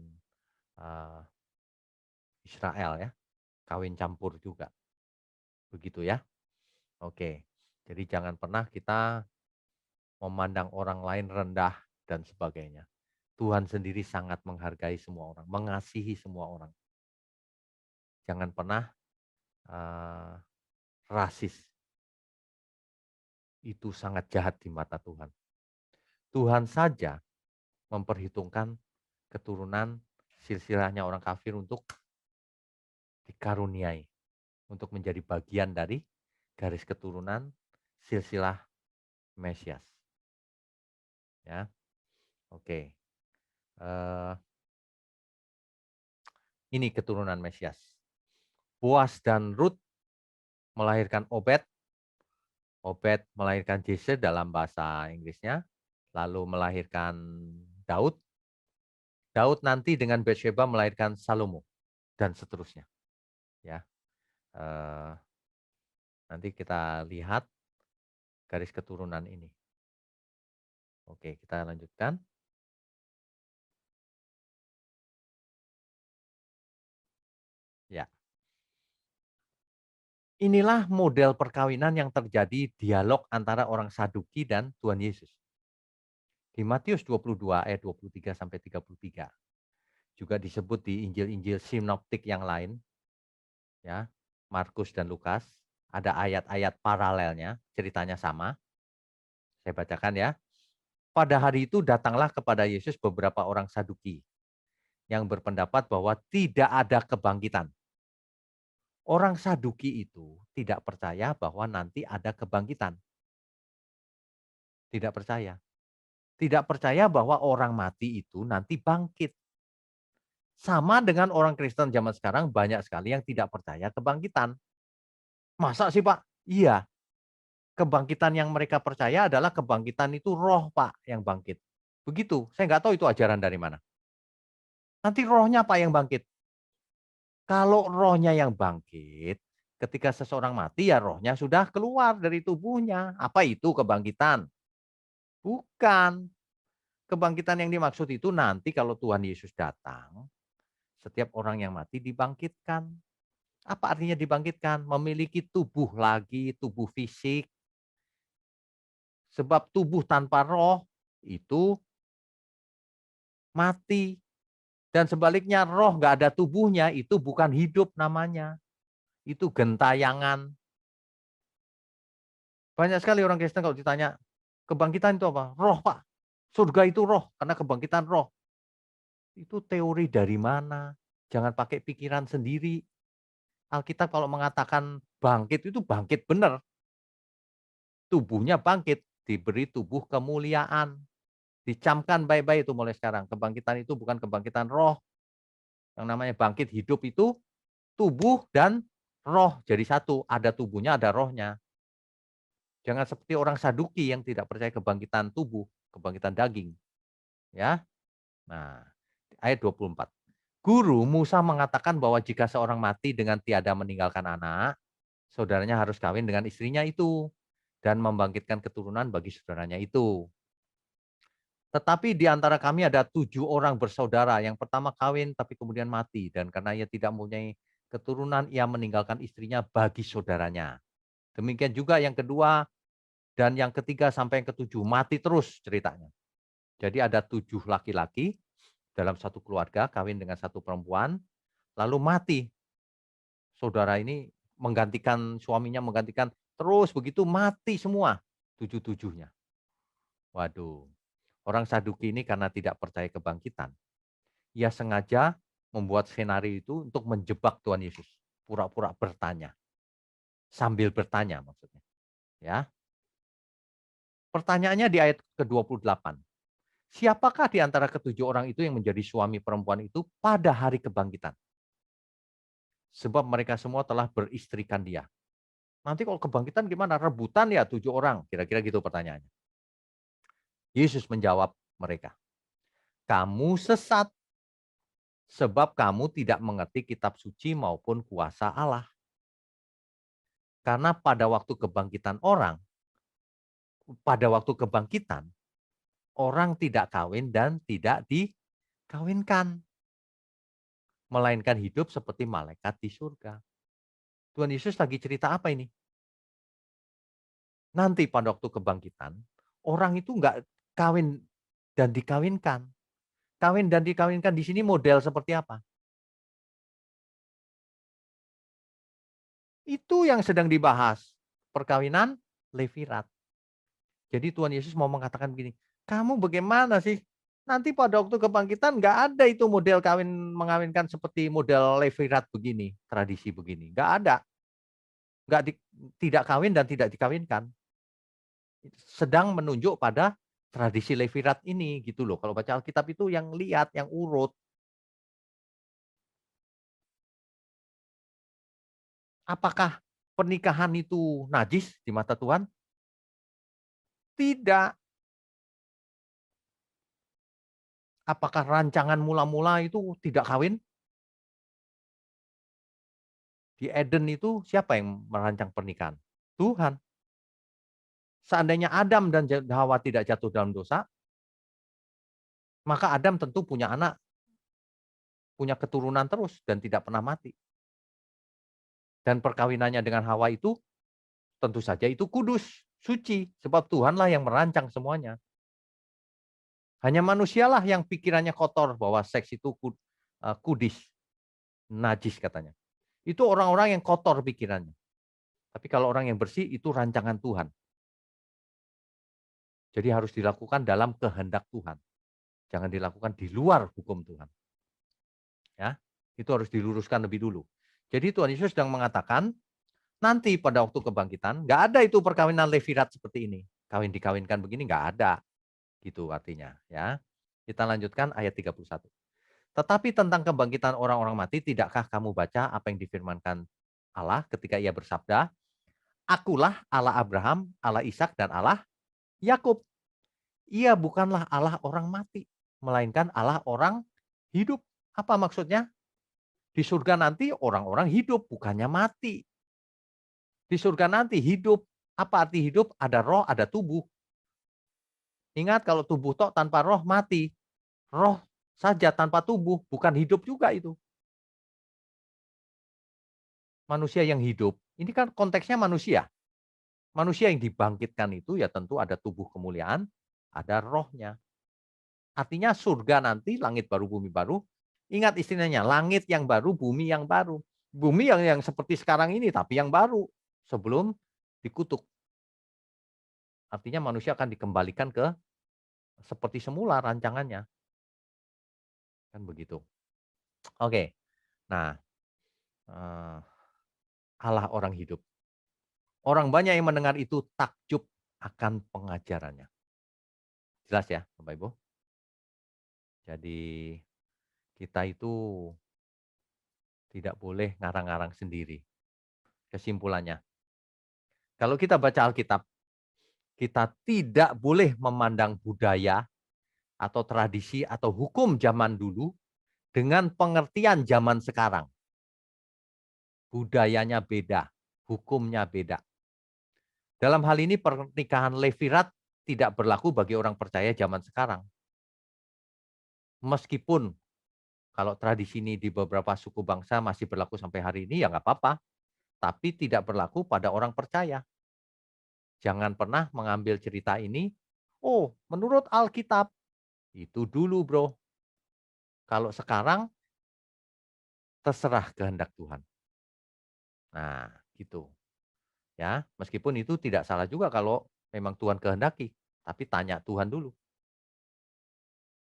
S1: uh, Israel ya, kawin campur juga. Begitu ya. Oke. Jadi jangan pernah kita memandang orang lain rendah dan sebagainya. Tuhan sendiri sangat menghargai semua orang, mengasihi semua orang. Jangan pernah rasis. Itu sangat jahat di mata Tuhan. Tuhan saja memperhitungkan keturunan silsilahnya orang kafir untuk dikaruniai, untuk menjadi bagian dari garis keturunan silsilah Mesias. Ya, oke. Ini keturunan Mesias. Boas dan Rut melahirkan Obed. Obed melahirkan Jesse dalam bahasa Inggrisnya. Lalu melahirkan Daud. Daud nanti dengan Batsheba melahirkan Salomo dan seterusnya. Ya, nanti kita lihat garis keturunan ini. Oke, kita lanjutkan. Ya. Inilah model perkawinan yang terjadi dialog antara orang Saduki dan Tuhan Yesus. Di Matius 22 ayat 23 sampai 33. Juga disebut di Injil-Injil sinoptik yang lain. Ya, Markus dan Lukas. Ada ayat-ayat paralelnya, ceritanya sama. Saya bacakan ya. Pada hari itu datanglah kepada Yesus beberapa orang Saduki yang berpendapat bahwa tidak ada kebangkitan. Orang Saduki itu tidak percaya bahwa nanti ada kebangkitan. Tidak percaya. Tidak percaya bahwa orang mati itu nanti bangkit. Sama dengan orang Kristen zaman sekarang banyak sekali yang tidak percaya kebangkitan. Masa sih Pak? Iya. Kebangkitan yang mereka percaya adalah kebangkitan itu roh Pak yang bangkit. Begitu. Saya nggak tahu itu ajaran dari mana. Nanti rohnya Pak yang bangkit. Kalau rohnya yang bangkit, ketika seseorang mati ya rohnya sudah keluar dari tubuhnya. Apa itu kebangkitan? Bukan. Kebangkitan yang dimaksud itu nanti kalau Tuhan Yesus datang, setiap orang yang mati dibangkitkan. Apa artinya dibangkitkan? Memiliki tubuh lagi, tubuh fisik. Sebab tubuh tanpa roh itu mati. Dan sebaliknya roh nggak ada tubuhnya itu bukan hidup namanya. Itu gentayangan. Banyak sekali orang Kristen kalau ditanya, kebangkitan itu apa? Roh Pak. Surga itu roh, karena kebangkitan roh. Itu teori dari mana? Jangan pakai pikiran sendiri. Alkitab kalau mengatakan bangkit itu bangkit benar. Tubuhnya bangkit, diberi tubuh kemuliaan. Dicamkan baik-baik itu mulai sekarang. Kebangkitan itu bukan kebangkitan roh. Yang namanya bangkit hidup itu tubuh dan roh jadi satu. Ada tubuhnya, ada rohnya. Jangan seperti orang Saduki yang tidak percaya kebangkitan tubuh, kebangkitan daging, ya. Nah, ayat 24. Guru, Musa mengatakan bahwa jika seorang mati dengan tiada meninggalkan anak, saudaranya harus kawin dengan istrinya itu dan membangkitkan keturunan bagi saudaranya itu. Tetapi di antara kami ada 7 orang bersaudara. Yang pertama kawin tapi kemudian mati. Dan karena ia tidak mempunyai keturunan, ia meninggalkan istrinya bagi saudaranya. Demikian juga yang kedua dan yang ketiga sampai yang ketujuh. Mati terus ceritanya. Jadi ada 7 laki-laki dalam satu keluarga, kawin dengan satu perempuan, lalu mati. Saudara ini menggantikan suaminya, menggantikan terus begitu mati semua. 7-7-nya. Waduh. Orang Saduki ini karena tidak percaya kebangkitan, ia sengaja membuat skenario itu untuk menjebak Tuhan Yesus. Pura-pura bertanya, sambil bertanya maksudnya. Ya, pertanyaannya di ayat ke-28. Siapakah di antara ketujuh orang itu yang menjadi suami perempuan itu pada hari kebangkitan? Sebab mereka semua telah beristrikan dia. Nanti kalau kebangkitan gimana? Rebutan ya 7 orang. Kira-kira gitu pertanyaannya. Yesus menjawab mereka, kamu sesat sebab kamu tidak mengerti kitab suci maupun kuasa Allah. Karena pada waktu kebangkitan, orang tidak kawin dan tidak dikawinkan. Melainkan hidup seperti malaikat di surga. Tuhan Yesus lagi cerita apa ini? Nanti pada waktu kebangkitan, orang itu nggak kawin dan dikawinkan. Kawin dan dikawinkan di sini model seperti apa? Itu yang sedang dibahas. Perkawinan Levirat. Jadi Tuhan Yesus mau mengatakan begini, kamu bagaimana sih? Nanti pada waktu kebangkitan nggak ada itu model kawin mengawinkan seperti model Levirat begini, tradisi begini. Nggak ada. Nggak di, tidak kawin dan tidak dikawinkan. Sedang menunjuk pada tradisi Levirat ini gitu loh. Kalau baca Alkitab itu yang lihat, yang urut. Apakah pernikahan itu najis di mata Tuhan? Tidak. Apakah rancangan mula-mula itu tidak kawin? Di Eden itu siapa yang merancang pernikahan? Tuhan. Seandainya Adam dan Hawa tidak jatuh dalam dosa, maka Adam tentu punya anak, punya keturunan terus dan tidak pernah mati. Dan perkawinannya dengan Hawa itu tentu saja itu kudus, suci, sebab Tuhanlah yang merancang semuanya. Hanya manusialah yang pikirannya kotor bahwa seks itu kudis, najis katanya. Itu orang-orang yang kotor pikirannya. Tapi kalau orang yang bersih itu rancangan Tuhan. Jadi harus dilakukan dalam kehendak Tuhan. Jangan dilakukan di luar hukum Tuhan. Ya, itu harus diluruskan lebih dulu. Jadi Tuhan Yesus sedang mengatakan, nanti pada waktu kebangkitan, nggak ada itu perkawinan Levirat seperti ini. Kawin dikawinkan begini nggak ada. Gitu artinya. Ya. Kita lanjutkan ayat 31. Tetapi tentang kebangkitan orang-orang mati, tidakkah kamu baca apa yang difirmankan Allah ketika ia bersabda, Akulah Allah Abraham, Allah Ishak dan Allah Yakub. Ia bukanlah Allah orang mati, melainkan Allah orang hidup. Apa maksudnya? Di surga nanti orang-orang hidup, bukannya mati. Di surga nanti hidup. Apa arti hidup? Ada roh, ada tubuh. Ingat kalau tubuh tok tanpa roh mati. Roh saja tanpa tubuh, bukan hidup juga itu. Manusia yang hidup, ini kan konteksnya manusia. Manusia yang dibangkitkan itu ya tentu ada tubuh kemuliaan, ada rohnya. Artinya surga nanti, langit baru, bumi baru. Ingat istilahnya, langit yang baru, bumi yang baru. Bumi yang seperti sekarang ini, tapi yang baru. Sebelum dikutuk. Artinya manusia akan dikembalikan ke seperti semula rancangannya. Kan begitu. Oke. Nah, Allah orang hidup. Orang banyak yang mendengar itu takjub akan pengajarannya. Jelas ya, Bapak Ibu? Jadi kita itu tidak boleh ngarang-ngarang sendiri. Kesimpulannya, kalau kita baca Alkitab, Kita tidak boleh memandang budaya atau tradisi atau hukum zaman dulu dengan pengertian zaman sekarang. Budayanya beda, hukumnya beda. Dalam hal ini pernikahan levirat tidak berlaku bagi orang percaya zaman sekarang. Meskipun kalau tradisi ini di beberapa suku bangsa masih berlaku sampai hari ini ya nggak apa-apa, tapi tidak berlaku pada orang percaya. Jangan pernah mengambil cerita ini, oh menurut Alkitab, itu dulu bro. Kalau sekarang terserah kehendak Tuhan. Nah gitu ya, meskipun itu tidak salah juga kalau memang Tuhan kehendaki, tapi tanya Tuhan dulu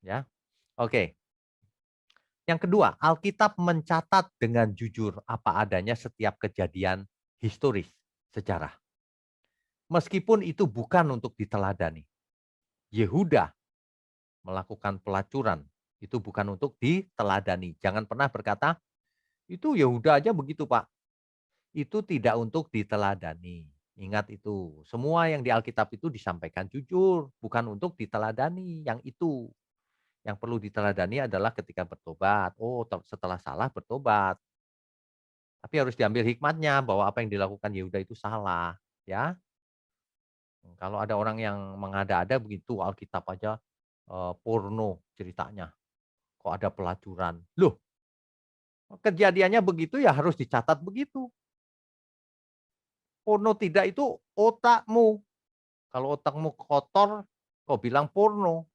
S1: ya. Oke. Yang kedua, Alkitab mencatat dengan jujur apa adanya setiap kejadian historis sejarah. Meskipun itu bukan untuk diteladani. Yehuda melakukan pelacuran, itu bukan untuk diteladani. Jangan pernah berkata, itu Yehuda aja begitu Pak. Itu tidak untuk diteladani. Ingat itu, semua yang di Alkitab itu disampaikan jujur, bukan untuk diteladani. Yang itu, yang perlu diteladani adalah ketika bertobat. Oh, setelah salah bertobat. Tapi harus diambil hikmatnya bahwa apa yang dilakukan Yehuda itu salah, ya. Kalau ada orang yang mengada-ada begitu Alkitab aja porno ceritanya, kok ada pelacuran. Loh, kejadiannya begitu ya harus dicatat begitu. Porno tidak itu otakmu. Kalau otakmu kotor, kau bilang porno.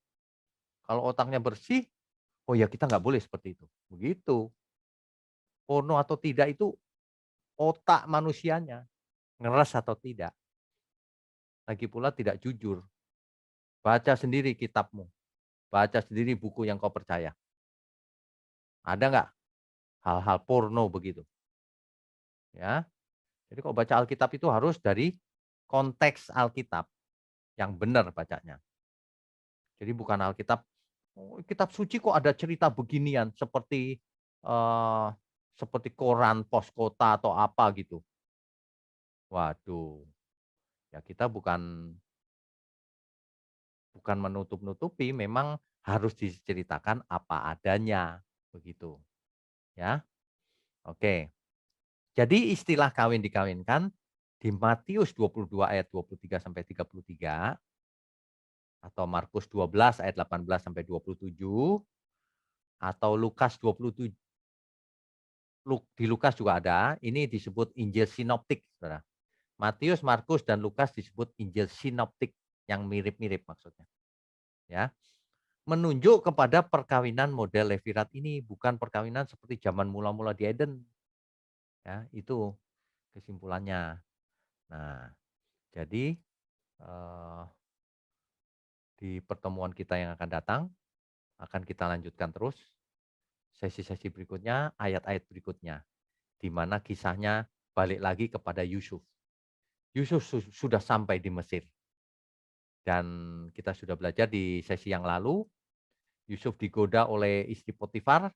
S1: Kalau otaknya bersih, oh ya kita nggak boleh seperti itu. Begitu. Porno atau tidak itu otak manusianya, ngeres atau tidak. Lagi pula tidak jujur. Baca sendiri kitabmu. Baca sendiri buku yang kau percaya. Ada nggak hal-hal porno begitu? Ya, jadi kalau baca Alkitab itu harus dari konteks Alkitab yang benar bacanya. Jadi bukan Alkitab, oh, kitab suci kok ada cerita beginian seperti eh, seperti koran pos kota atau apa gitu. Waduh, ya kita bukan bukan menutup-nutupi, memang harus diceritakan apa adanya begitu. Ya, oke. Jadi istilah kawin dikawinkan di Matius 22 ayat 23 sampai 33 atau Markus 12 ayat 18 sampai 27 atau Lukas 27 di Lukas juga ada, ini disebut Injil sinoptik, Saudara. Matius, Markus dan Lukas disebut Injil sinoptik yang mirip-mirip maksudnya, ya. Menunjuk kepada perkawinan model Levirat ini bukan perkawinan seperti zaman mula-mula di Eden. Ya, itu kesimpulannya. Nah, jadi eh, di pertemuan kita yang akan datang, akan kita lanjutkan terus sesi-sesi berikutnya, ayat-ayat berikutnya, di mana kisahnya balik lagi kepada Yusuf. Yusuf sudah sampai di Mesir. Dan kita sudah belajar di sesi yang lalu, Yusuf digoda oleh istri Potifar,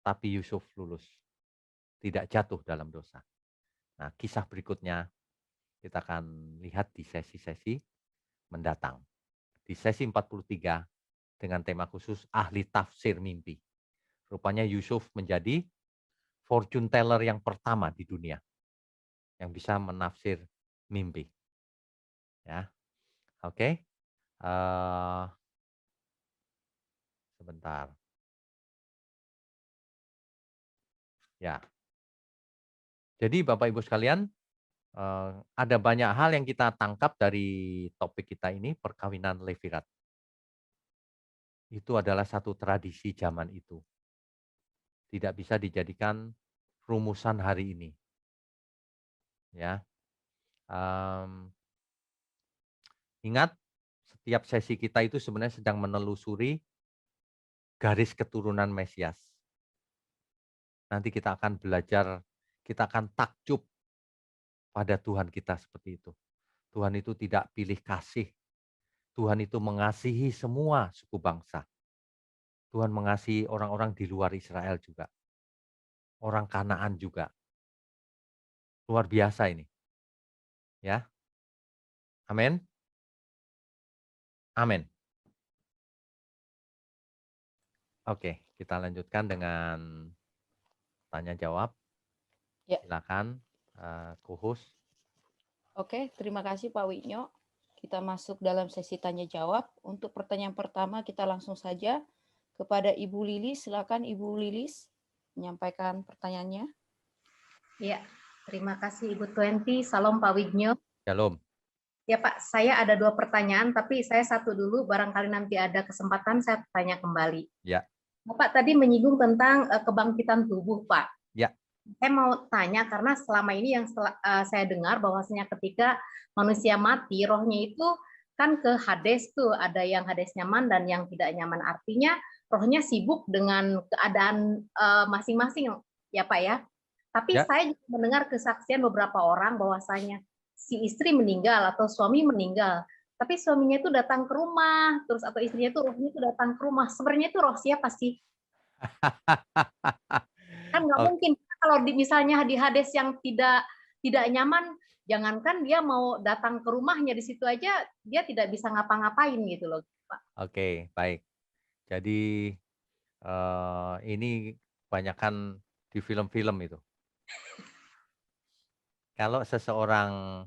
S1: tapi Yusuf lulus. Tidak jatuh dalam dosa. Nah, kisah berikutnya kita akan lihat di sesi-sesi mendatang. Di sesi 43 dengan tema khusus ahli tafsir mimpi. Rupanya Yusuf menjadi fortune teller yang pertama di dunia yang bisa menafsir mimpi. Ya, oke. Sebentar. Ya. Jadi Bapak Ibu sekalian, ada banyak hal yang kita tangkap dari topik kita ini, perkawinan Levirat. Itu adalah satu tradisi zaman itu. Tidak bisa dijadikan rumusan hari ini. Ya, ingat setiap sesi kita itu sebenarnya sedang menelusuri garis keturunan Mesias. Nanti kita akan belajar, kita akan takjub pada Tuhan kita seperti itu. Tuhan itu tidak pilih kasih. Tuhan itu mengasihi semua suku bangsa. Tuhan mengasihi orang-orang di luar Israel juga. Orang Kanaan juga. Luar biasa ini. Ya. Amin. Amin. Oke, kita lanjutkan dengan tanya jawab.
S2: Ya.
S1: Silakan, Kuhus.
S2: Oke, terima kasih Pak Winyo. Kita masuk dalam sesi tanya jawab. Untuk pertanyaan pertama kita langsung saja kepada Ibu Lilis. Silakan Ibu Lilis menyampaikan pertanyaannya.
S3: Ya, terima kasih Ibu Twenty. Salam Pak Widnyo.
S1: Shalom.
S3: Ya Pak, saya ada 2 pertanyaan, tapi saya satu dulu, barangkali nanti ada kesempatan saya tanya kembali.
S1: Ya.
S3: Bapak tadi menyinggung tentang kebangkitan tubuh, Pak.
S1: Ya.
S3: Saya mau tanya, karena selama ini yang saya dengar bahwasanya ketika manusia mati, rohnya itu kan ke Hades tuh, ada yang Hades nyaman dan yang tidak nyaman. Artinya rohnya sibuk dengan keadaan masing-masing, ya Pak ya. Tapi
S1: Ya.
S3: saya juga mendengar kesaksian beberapa orang bahwasanya si istri meninggal atau suami meninggal, tapi suaminya itu datang ke rumah, terus atau istrinya itu rohnya itu datang ke rumah. Sebenarnya itu roh siapa sih? Kan nggak mungkin kalau misalnya di Hades yang tidak nyaman, jangankan dia mau datang ke rumahnya, di situ aja dia tidak bisa ngapa-ngapain gitu loh, Pak.
S1: Oke, baik. Jadi ini kebanyakan di film-film itu. Kalau seseorang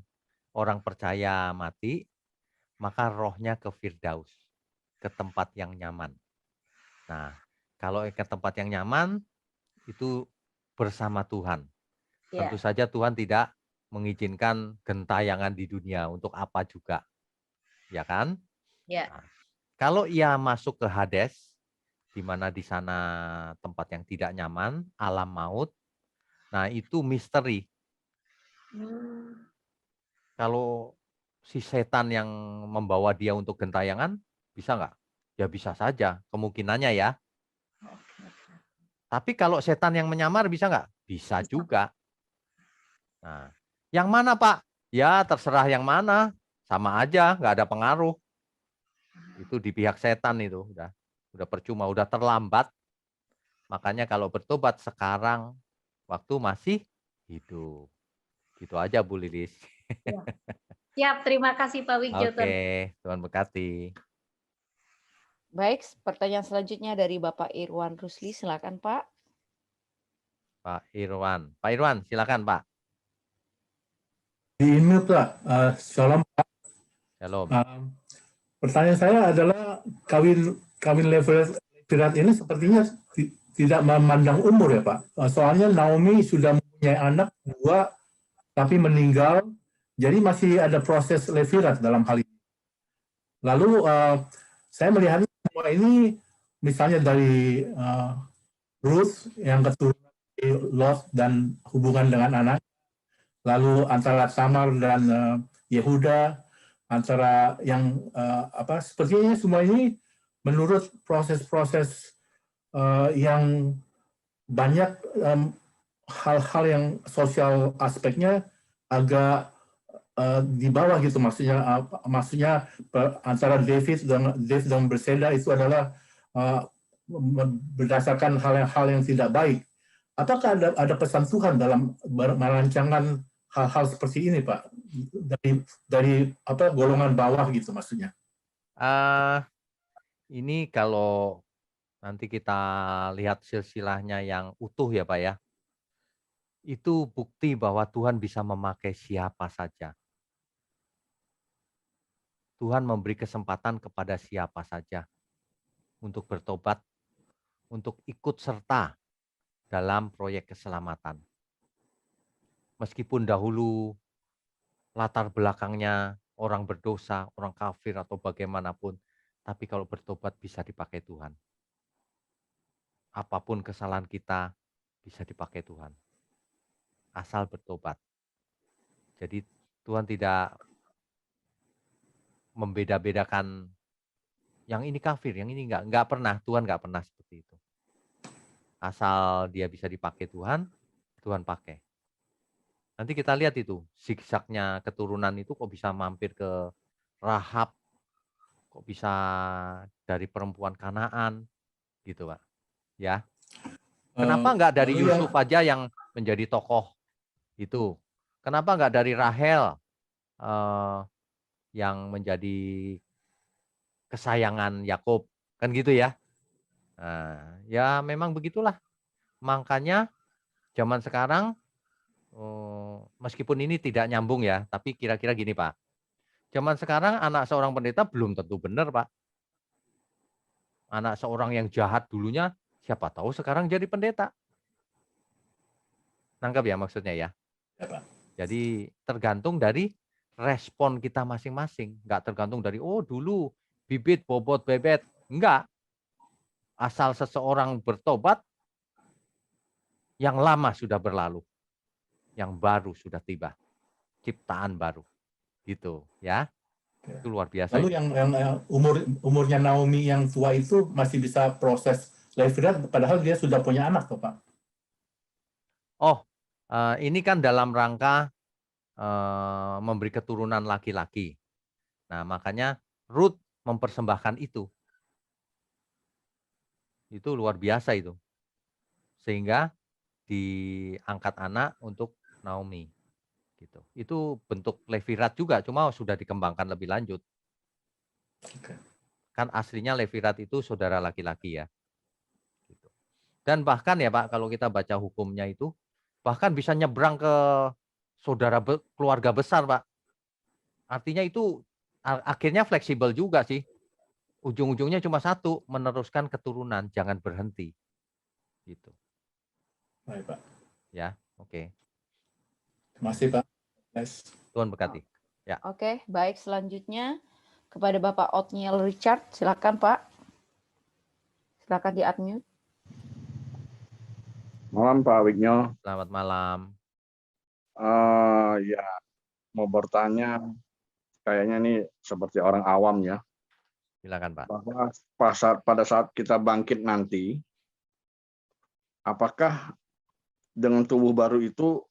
S1: orang percaya mati, maka rohnya ke Firdaus, ke tempat yang nyaman. Nah, kalau ke tempat yang nyaman itu bersama Tuhan.
S3: Ya.
S1: Tentu saja Tuhan tidak mengizinkan gentayangan di dunia untuk apa juga. Ya kan?
S3: Ya.
S1: Nah, kalau ia masuk ke Hades, di mana di sana tempat yang tidak nyaman, alam maut. Nah, itu misteri. Kalau si setan yang membawa dia untuk gentayangan, bisa nggak? Ya bisa saja, kemungkinannya ya. Tapi kalau setan yang menyamar bisa nggak? Bisa juga. Nah, yang mana Pak? Ya terserah yang mana, sama aja, nggak ada pengaruh. Itu di pihak setan itu udah percuma, udah terlambat. Makanya kalau bertobat sekarang, waktu masih hidup. Gitu aja Bu Lilis.
S3: Ya. Siap, terima kasih Pak Widjo.
S1: Oke, Tuhan berkati.
S2: Baik, pertanyaan selanjutnya dari Bapak Irwan Rusli. Silakan Pak.
S1: Pak Irwan. Pak Irwan, silakan Pak.
S4: Ini Pak, Shalom Pak.
S1: Shalom.
S4: Pertanyaan saya adalah kawin Levirat ini sepertinya tidak memandang umur ya Pak. Soalnya Naomi sudah mempunyai anak 2 tapi meninggal, jadi masih ada proses Levirat dalam hal ini. Lalu saya melihat semua ini misalnya dari Ruth yang keturunan Lot dan hubungan dengan anak, lalu antara Tamar dan Yehuda, antara yang sepertinya semua ini menurut proses-proses yang banyak hal-hal yang sosial aspeknya agak di bawah gitu, maksudnya antara David dan Berseda itu adalah berdasarkan hal yang tidak baik. Apakah ada pesan Tuhan dalam merancangan hal-hal seperti ini, Pak? Dari golongan bawah gitu maksudnya.
S1: Ini kalau nanti kita lihat silsilahnya yang utuh ya Pak ya. Itu bukti bahwa Tuhan bisa memakai siapa saja. Tuhan memberi kesempatan kepada siapa saja untuk bertobat, untuk ikut serta dalam proyek keselamatan. Meskipun dahulu latar belakangnya orang berdosa, orang kafir atau bagaimanapun, tapi kalau bertobat bisa dipakai Tuhan. Apapun kesalahan kita bisa dipakai Tuhan. Asal bertobat. Jadi Tuhan tidak membeda-bedakan yang ini kafir, yang ini enggak pernah. Tuhan enggak pernah seperti itu. Asal dia bisa dipakai Tuhan, Tuhan pakai. Nanti kita lihat itu, zigzagnya keturunan itu kok bisa mampir ke Rahab, kok bisa dari perempuan Kanaan, gitu Pak. Ya. Kenapa enggak dari Yusuf aja yang menjadi tokoh itu? Kenapa enggak dari Rahel yang menjadi kesayangan Yakub, kan gitu ya. Nah, ya memang begitulah. Makanya zaman sekarang, meskipun ini tidak nyambung ya, tapi kira-kira gini Pak. Zaman sekarang anak seorang pendeta belum tentu benar Pak. Anak seorang yang jahat dulunya, siapa tahu sekarang jadi pendeta. Nangkep ya maksudnya ya?
S4: Ya, Pak.
S1: Jadi tergantung dari respon kita masing-masing. Nggak tergantung dari, oh dulu bibit, bobot, bebet. Enggak. Asal seseorang bertobat, yang lama sudah berlalu. Yang baru sudah tiba. Ciptaan baru. Gitu ya. Itu luar biasa.
S4: Lalu yang umurnya Naomi yang tua itu masih bisa proses levirat, padahal dia sudah punya anak tuh Pak.
S1: Oh, ini kan dalam rangka memberi keturunan laki-laki. Nah, makanya Ruth mempersembahkan itu. Itu luar biasa itu. Sehingga diangkat anak untuk Naomi. Gitu. Itu bentuk levirat juga, cuma sudah dikembangkan lebih lanjut. Kan aslinya levirat itu saudara laki-laki ya. Gitu. Dan bahkan ya Pak, kalau kita baca hukumnya itu, bahkan bisa nyebrang ke saudara keluarga besar Pak. Artinya itu akhirnya fleksibel juga sih. Ujung-ujungnya cuma satu, meneruskan keturunan, jangan berhenti. Gitu.
S4: Baik Pak.
S1: Ya, oke.
S4: Terima kasih Pak. Yes.
S1: Tuhan berkati. Ya.
S2: Oke, baik, selanjutnya kepada Bapak Othniel Richard, silakan Pak. Silakan di-unmute.
S5: Malam Pak Wignyo.
S1: Selamat malam.
S5: Ya, mau bertanya, kayaknya ini seperti orang awam ya.
S1: Silakan Pak.
S5: Bahwa pada saat kita bangkit nanti, apakah dengan tubuh baru itu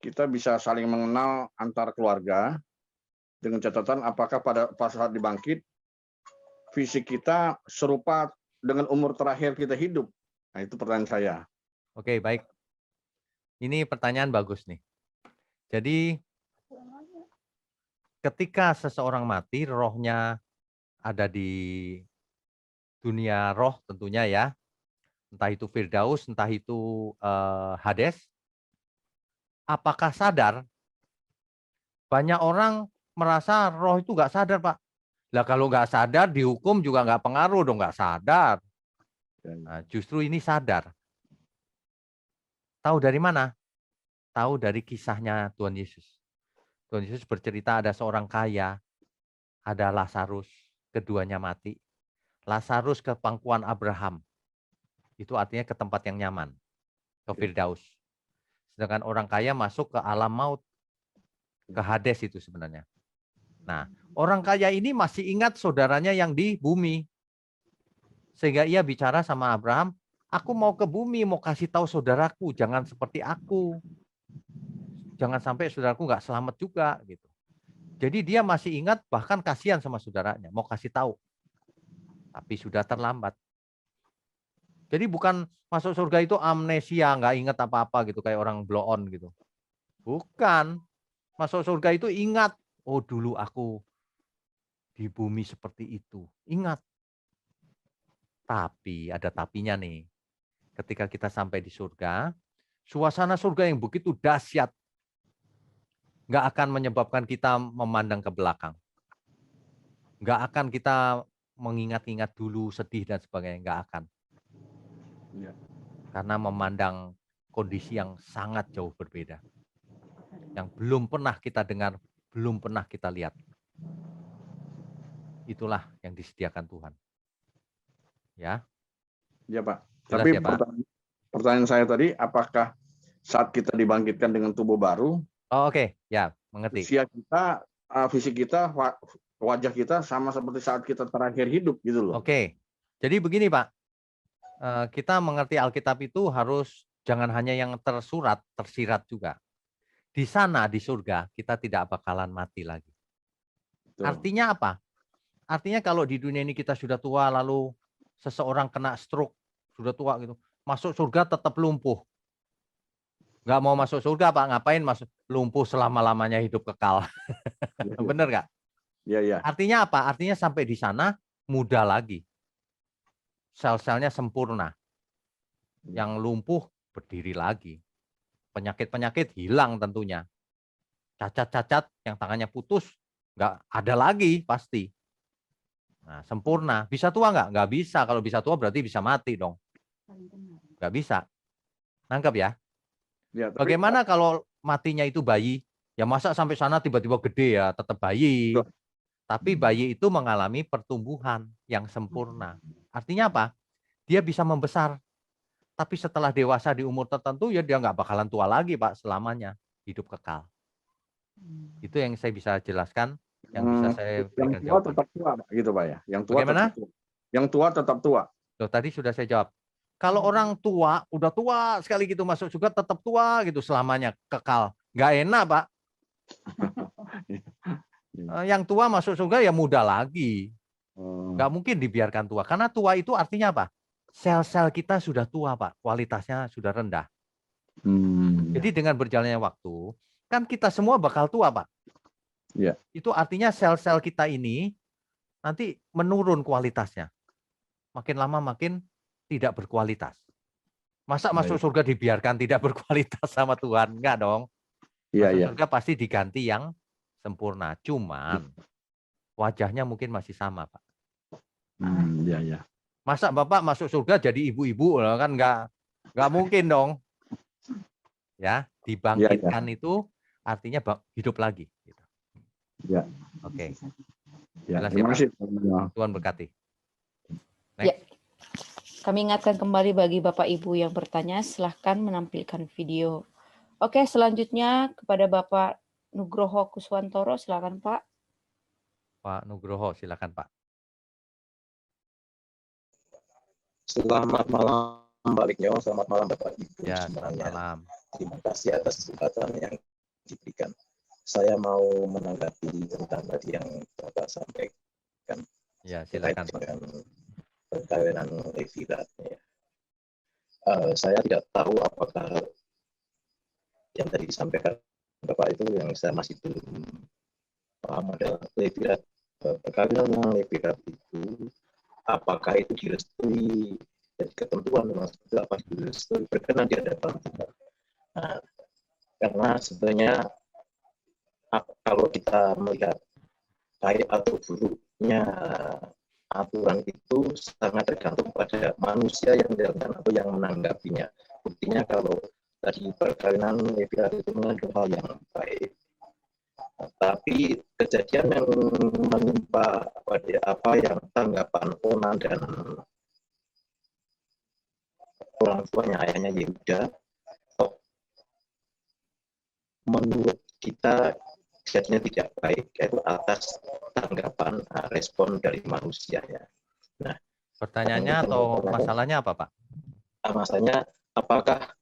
S5: kita bisa saling mengenal antar keluarga, dengan catatan apakah pada saat dibangkit, fisik kita serupa dengan umur terakhir kita hidup? Nah, itu pertanyaan saya.
S1: Oke, baik. Ini pertanyaan bagus nih. Jadi, ketika seseorang mati, rohnya ada di dunia roh tentunya ya. Entah itu Firdaus, entah itu Hades. Apakah sadar? Banyak orang merasa roh itu nggak sadar, Pak. Lah kalau nggak sadar, dihukum juga nggak pengaruh dong, nggak sadar. Nah, justru ini sadar. Tahu dari mana? Tahu dari kisahnya Tuhan Yesus. Tuhan Yesus bercerita ada seorang kaya, ada Lazarus, keduanya mati. Lazarus ke pangkuan Abraham. Itu artinya ke tempat yang nyaman, ke Firdaus. Sedangkan orang kaya masuk ke alam maut, ke Hades itu sebenarnya. Nah, orang kaya ini masih ingat saudaranya yang di bumi. Sehingga ia bicara sama Abraham, aku mau ke bumi, mau kasih tahu saudaraku, jangan seperti aku. Jangan sampai saudaraku nggak selamat juga. Gitu. Jadi dia masih ingat, bahkan kasihan sama saudaranya, mau kasih tahu. Tapi sudah terlambat. Jadi bukan masuk surga itu amnesia, nggak ingat apa-apa gitu, kayak orang blow on gitu. Bukan. Masuk surga itu ingat, oh dulu aku di bumi seperti itu. Ingat. Tapi ada tapinya nih. Ketika kita sampai di surga, suasana surga yang begitu dahsyat. Nggak akan menyebabkan kita memandang ke belakang. Nggak akan kita mengingat-ingat dulu, sedih dan sebagainya. Nggak akan. Karena memandang kondisi yang sangat jauh berbeda. Yang belum pernah kita dengar, belum pernah kita lihat. Itulah yang disediakan Tuhan. Ya.
S5: Ya Pak.
S1: Jelas
S5: Tapi
S1: ya, Pak?
S5: pertanyaan saya tadi, apakah saat kita dibangkitkan dengan tubuh baru,
S1: Oh, oke. Ya, mengerti.
S5: usia kita, fisik kita, wajah kita sama seperti saat kita terakhir hidup gitu loh.
S1: Oke. Jadi begini Pak. Kita mengerti Alkitab itu harus jangan hanya yang tersurat, tersirat juga. Di sana, di surga, kita tidak bakalan mati lagi.
S5: Betul.
S1: Artinya apa? Artinya kalau di dunia ini kita sudah tua, lalu seseorang kena stroke, sudah tua gitu, masuk surga tetap lumpuh. Nggak mau masuk surga Pak, ngapain masuk lumpuh selama-lamanya hidup kekal. Bener nggak?
S5: Iya, iya.
S1: Artinya apa? Artinya sampai di sana muda lagi. Sel-selnya sempurna. Yang lumpuh berdiri lagi. Penyakit-penyakit hilang tentunya. Cacat-cacat yang tangannya putus nggak ada lagi pasti. Nah, sempurna. Bisa tua nggak? Nggak bisa. Kalau bisa tua berarti bisa mati dong. Nggak bisa. Nangkep ya?
S5: Ya, tapi
S1: Bagaimana kalau matinya itu bayi? Ya masa sampai sana tiba-tiba gede ya, tetap bayi.
S5: Betul.
S1: Tapi bayi itu mengalami pertumbuhan yang sempurna. Artinya apa? Dia bisa membesar. Tapi setelah dewasa di umur tertentu ya dia nggak bakalan tua lagi Pak selamanya. Hidup kekal. Itu yang saya bisa jelaskan, yang bisa saya
S5: yang
S1: berikan
S5: tua
S1: jawaban.
S5: tetap tua, Pak, gitu Pak ya. Yang tua
S1: Bagaimana?
S5: tetap tua. Yang tua tetap tua.
S1: Loh, tadi sudah saya jawab. Kalau orang tua, udah tua sekali gitu masuk surga tetap tua gitu selamanya kekal. Nggak enak Pak. Yang tua masuk surga ya muda lagi. Nggak mungkin dibiarkan tua. Karena tua itu artinya apa? Sel-sel kita sudah tua Pak. Kualitasnya sudah rendah. Jadi dengan berjalannya waktu, kan kita semua bakal tua Pak.
S5: Iya.
S1: Itu artinya sel-sel kita ini nanti menurun kualitasnya. Makin lama makin tidak berkualitas. Masa masuk surga dibiarkan tidak berkualitas sama Tuhan? Enggak dong.
S5: Iya,
S1: Masuk
S5: iya.
S1: surga pasti diganti yang sempurna. Cuman wajahnya mungkin masih sama, Pak.
S5: Iya, iya.
S1: Masa Bapak masuk surga jadi ibu-ibu kan enggak mungkin dong. Ya, dibangkitkan itu artinya hidup lagi gitu.
S5: Ya.
S1: Oke.
S5: Ya,
S1: Jelas ya,
S5: terima
S1: Pak?
S5: kasih.
S1: Tuhan berkati.
S2: Ya. Kami ingatkan kembali bagi Bapak Ibu yang bertanya, silahkan menampilkan video. Oke, selanjutnya kepada Bapak Nugroho Kuswantoro, silakan Pak.
S1: Pak Nugroho, silakan Pak.
S6: Selamat malam Mbak Ligno, selamat malam Bapak Ibu
S1: Ya,
S6: semuanya.
S1: selamat malam.
S6: Terima kasih atas kesempatan yang diberikan. Saya mau menanggapi tentang tadi yang Bapak sampaikan
S1: Ya,
S6: terkait
S1: silakan Pak.
S6: dengan perkawinan levirat. Ya. Saya tidak tahu apakah yang tadi disampaikan Bapak itu yang saya masih belum paham adalah levirat. Perkawinan yang levirat itu apakah itu direstui dari ketentuan maksudnya apa direstui berkenan di hadapan Tuhan. Nah, karena sebenarnya kalau kita melihat baik atau buruknya aturan itu sangat tergantung pada manusia yang menjalankan atau yang menanggapinya. Buktinya kalau tadi perkawinan levirat itu mengandung hal yang baik. Tapi kejadian yang menimpa pada apa yang tanggapan Onan dan orang tuanya ayahnya Yehuda, menurut kita kejadiannya tidak baik, yaitu atas tanggapan respon dari manusianya. Nah,
S1: pertanyaannya atau masalahnya apa Pak?
S6: Masalahnya apakah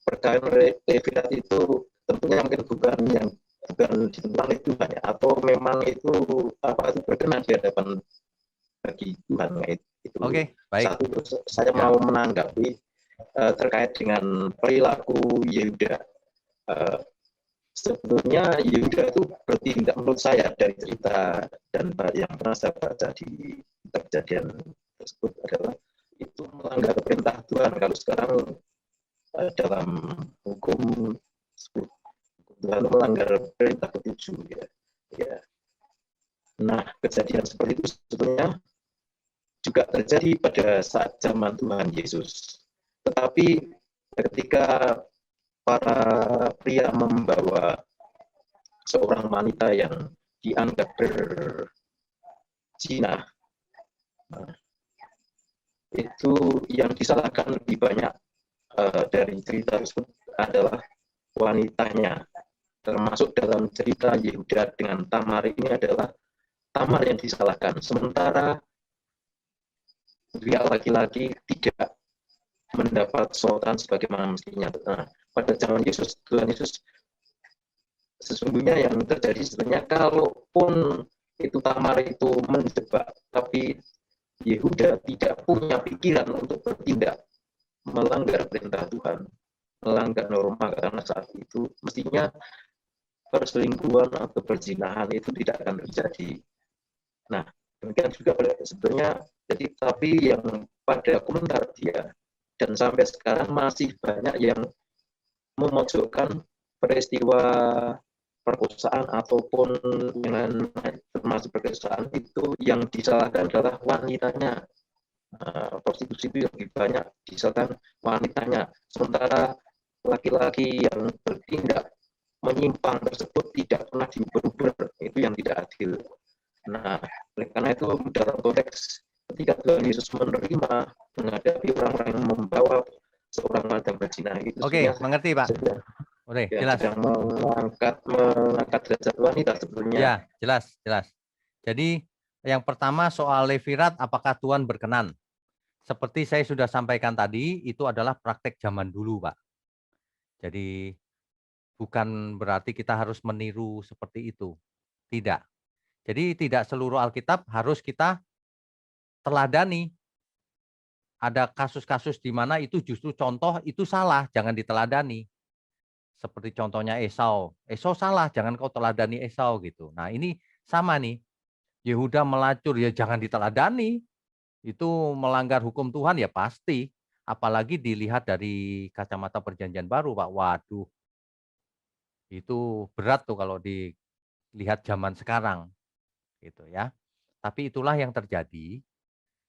S6: perkawinan levirat itu tentunya mungkin bukan ditentukan oleh Tuhan ya, atau memang itu apa itu berkenan di hadapan bagi Tuhan itu.
S1: Oke, baik.
S6: Satu, saya mau menanggapi terkait dengan perilaku Yehuda. Sebetulnya Yehuda itu bertindak menurut saya dari cerita dan yang pernah saya baca di kejadian tersebut adalah itu melanggar perintah Tuhan. Kalau sekarang dalam hukum Tuhan melanggar perintah ke-7 ya. Nah, kejadian seperti itu sebetulnya juga terjadi pada saat zaman Tuhan Yesus. Tetapi ketika para pria membawa seorang wanita yang dianggap berzina, itu yang disalahkan lebih banyak dari cerita tersebut adalah wanitanya. Termasuk dalam cerita Yehuda dengan Tamar ini adalah Tamar yang disalahkan. Sementara pihak laki-laki tidak mendapat sorotan sebagaimana mestinya. Nah, pada zaman Yesus, Tuhan Yesus sesungguhnya yang terjadi sebenarnya kalaupun itu Tamar itu menjebak, tapi Yehuda tidak punya pikiran untuk bertindak melanggar perintah Tuhan, melanggar norma, karena saat itu mestinya perselingkuhan atau perzinahan itu tidak akan terjadi. Nah, Demikian juga sebenarnya, jadi tapi yang pada komentar dia dan sampai sekarang masih banyak yang memojokkan peristiwa perkosaan ataupun dengan termasuk perkosaan itu yang disalahkan adalah wanitanya. Prostitusi itu lebih banyak disalahkan wanitanya, sementara laki-laki yang bertindak menyimpang tersebut tidak pernah diuber, itu yang tidak adil. Nah, oleh karena itu dalam konteks ketika Tuhan Yesus menerima menghadapi orang-orang yang membawa seorang wanita berzina itu,
S1: Oke, mengerti Pak. Oke, jelas.
S6: Sedang mengangkat derajat wanita sebetulnya.
S1: Ya, jelas. Jadi yang pertama soal Levirat, apakah Tuhan berkenan? Seperti saya sudah sampaikan tadi, itu adalah praktek zaman dulu, Pak. Jadi bukan berarti kita harus meniru seperti itu. Tidak. Jadi tidak seluruh Alkitab harus kita teladani. Ada kasus-kasus di mana itu justru contoh itu salah, jangan diteladani. Seperti contohnya Esau. Esau salah, jangan kau teladani Esau gitu. Nah, ini sama nih. Yehuda melacur, ya jangan diteladani. Itu melanggar hukum Tuhan ya pasti. Apalagi dilihat dari kacamata perjanjian baru, Pak. Waduh. Itu berat tuh kalau dilihat zaman sekarang. Gitu ya. Tapi itulah yang terjadi.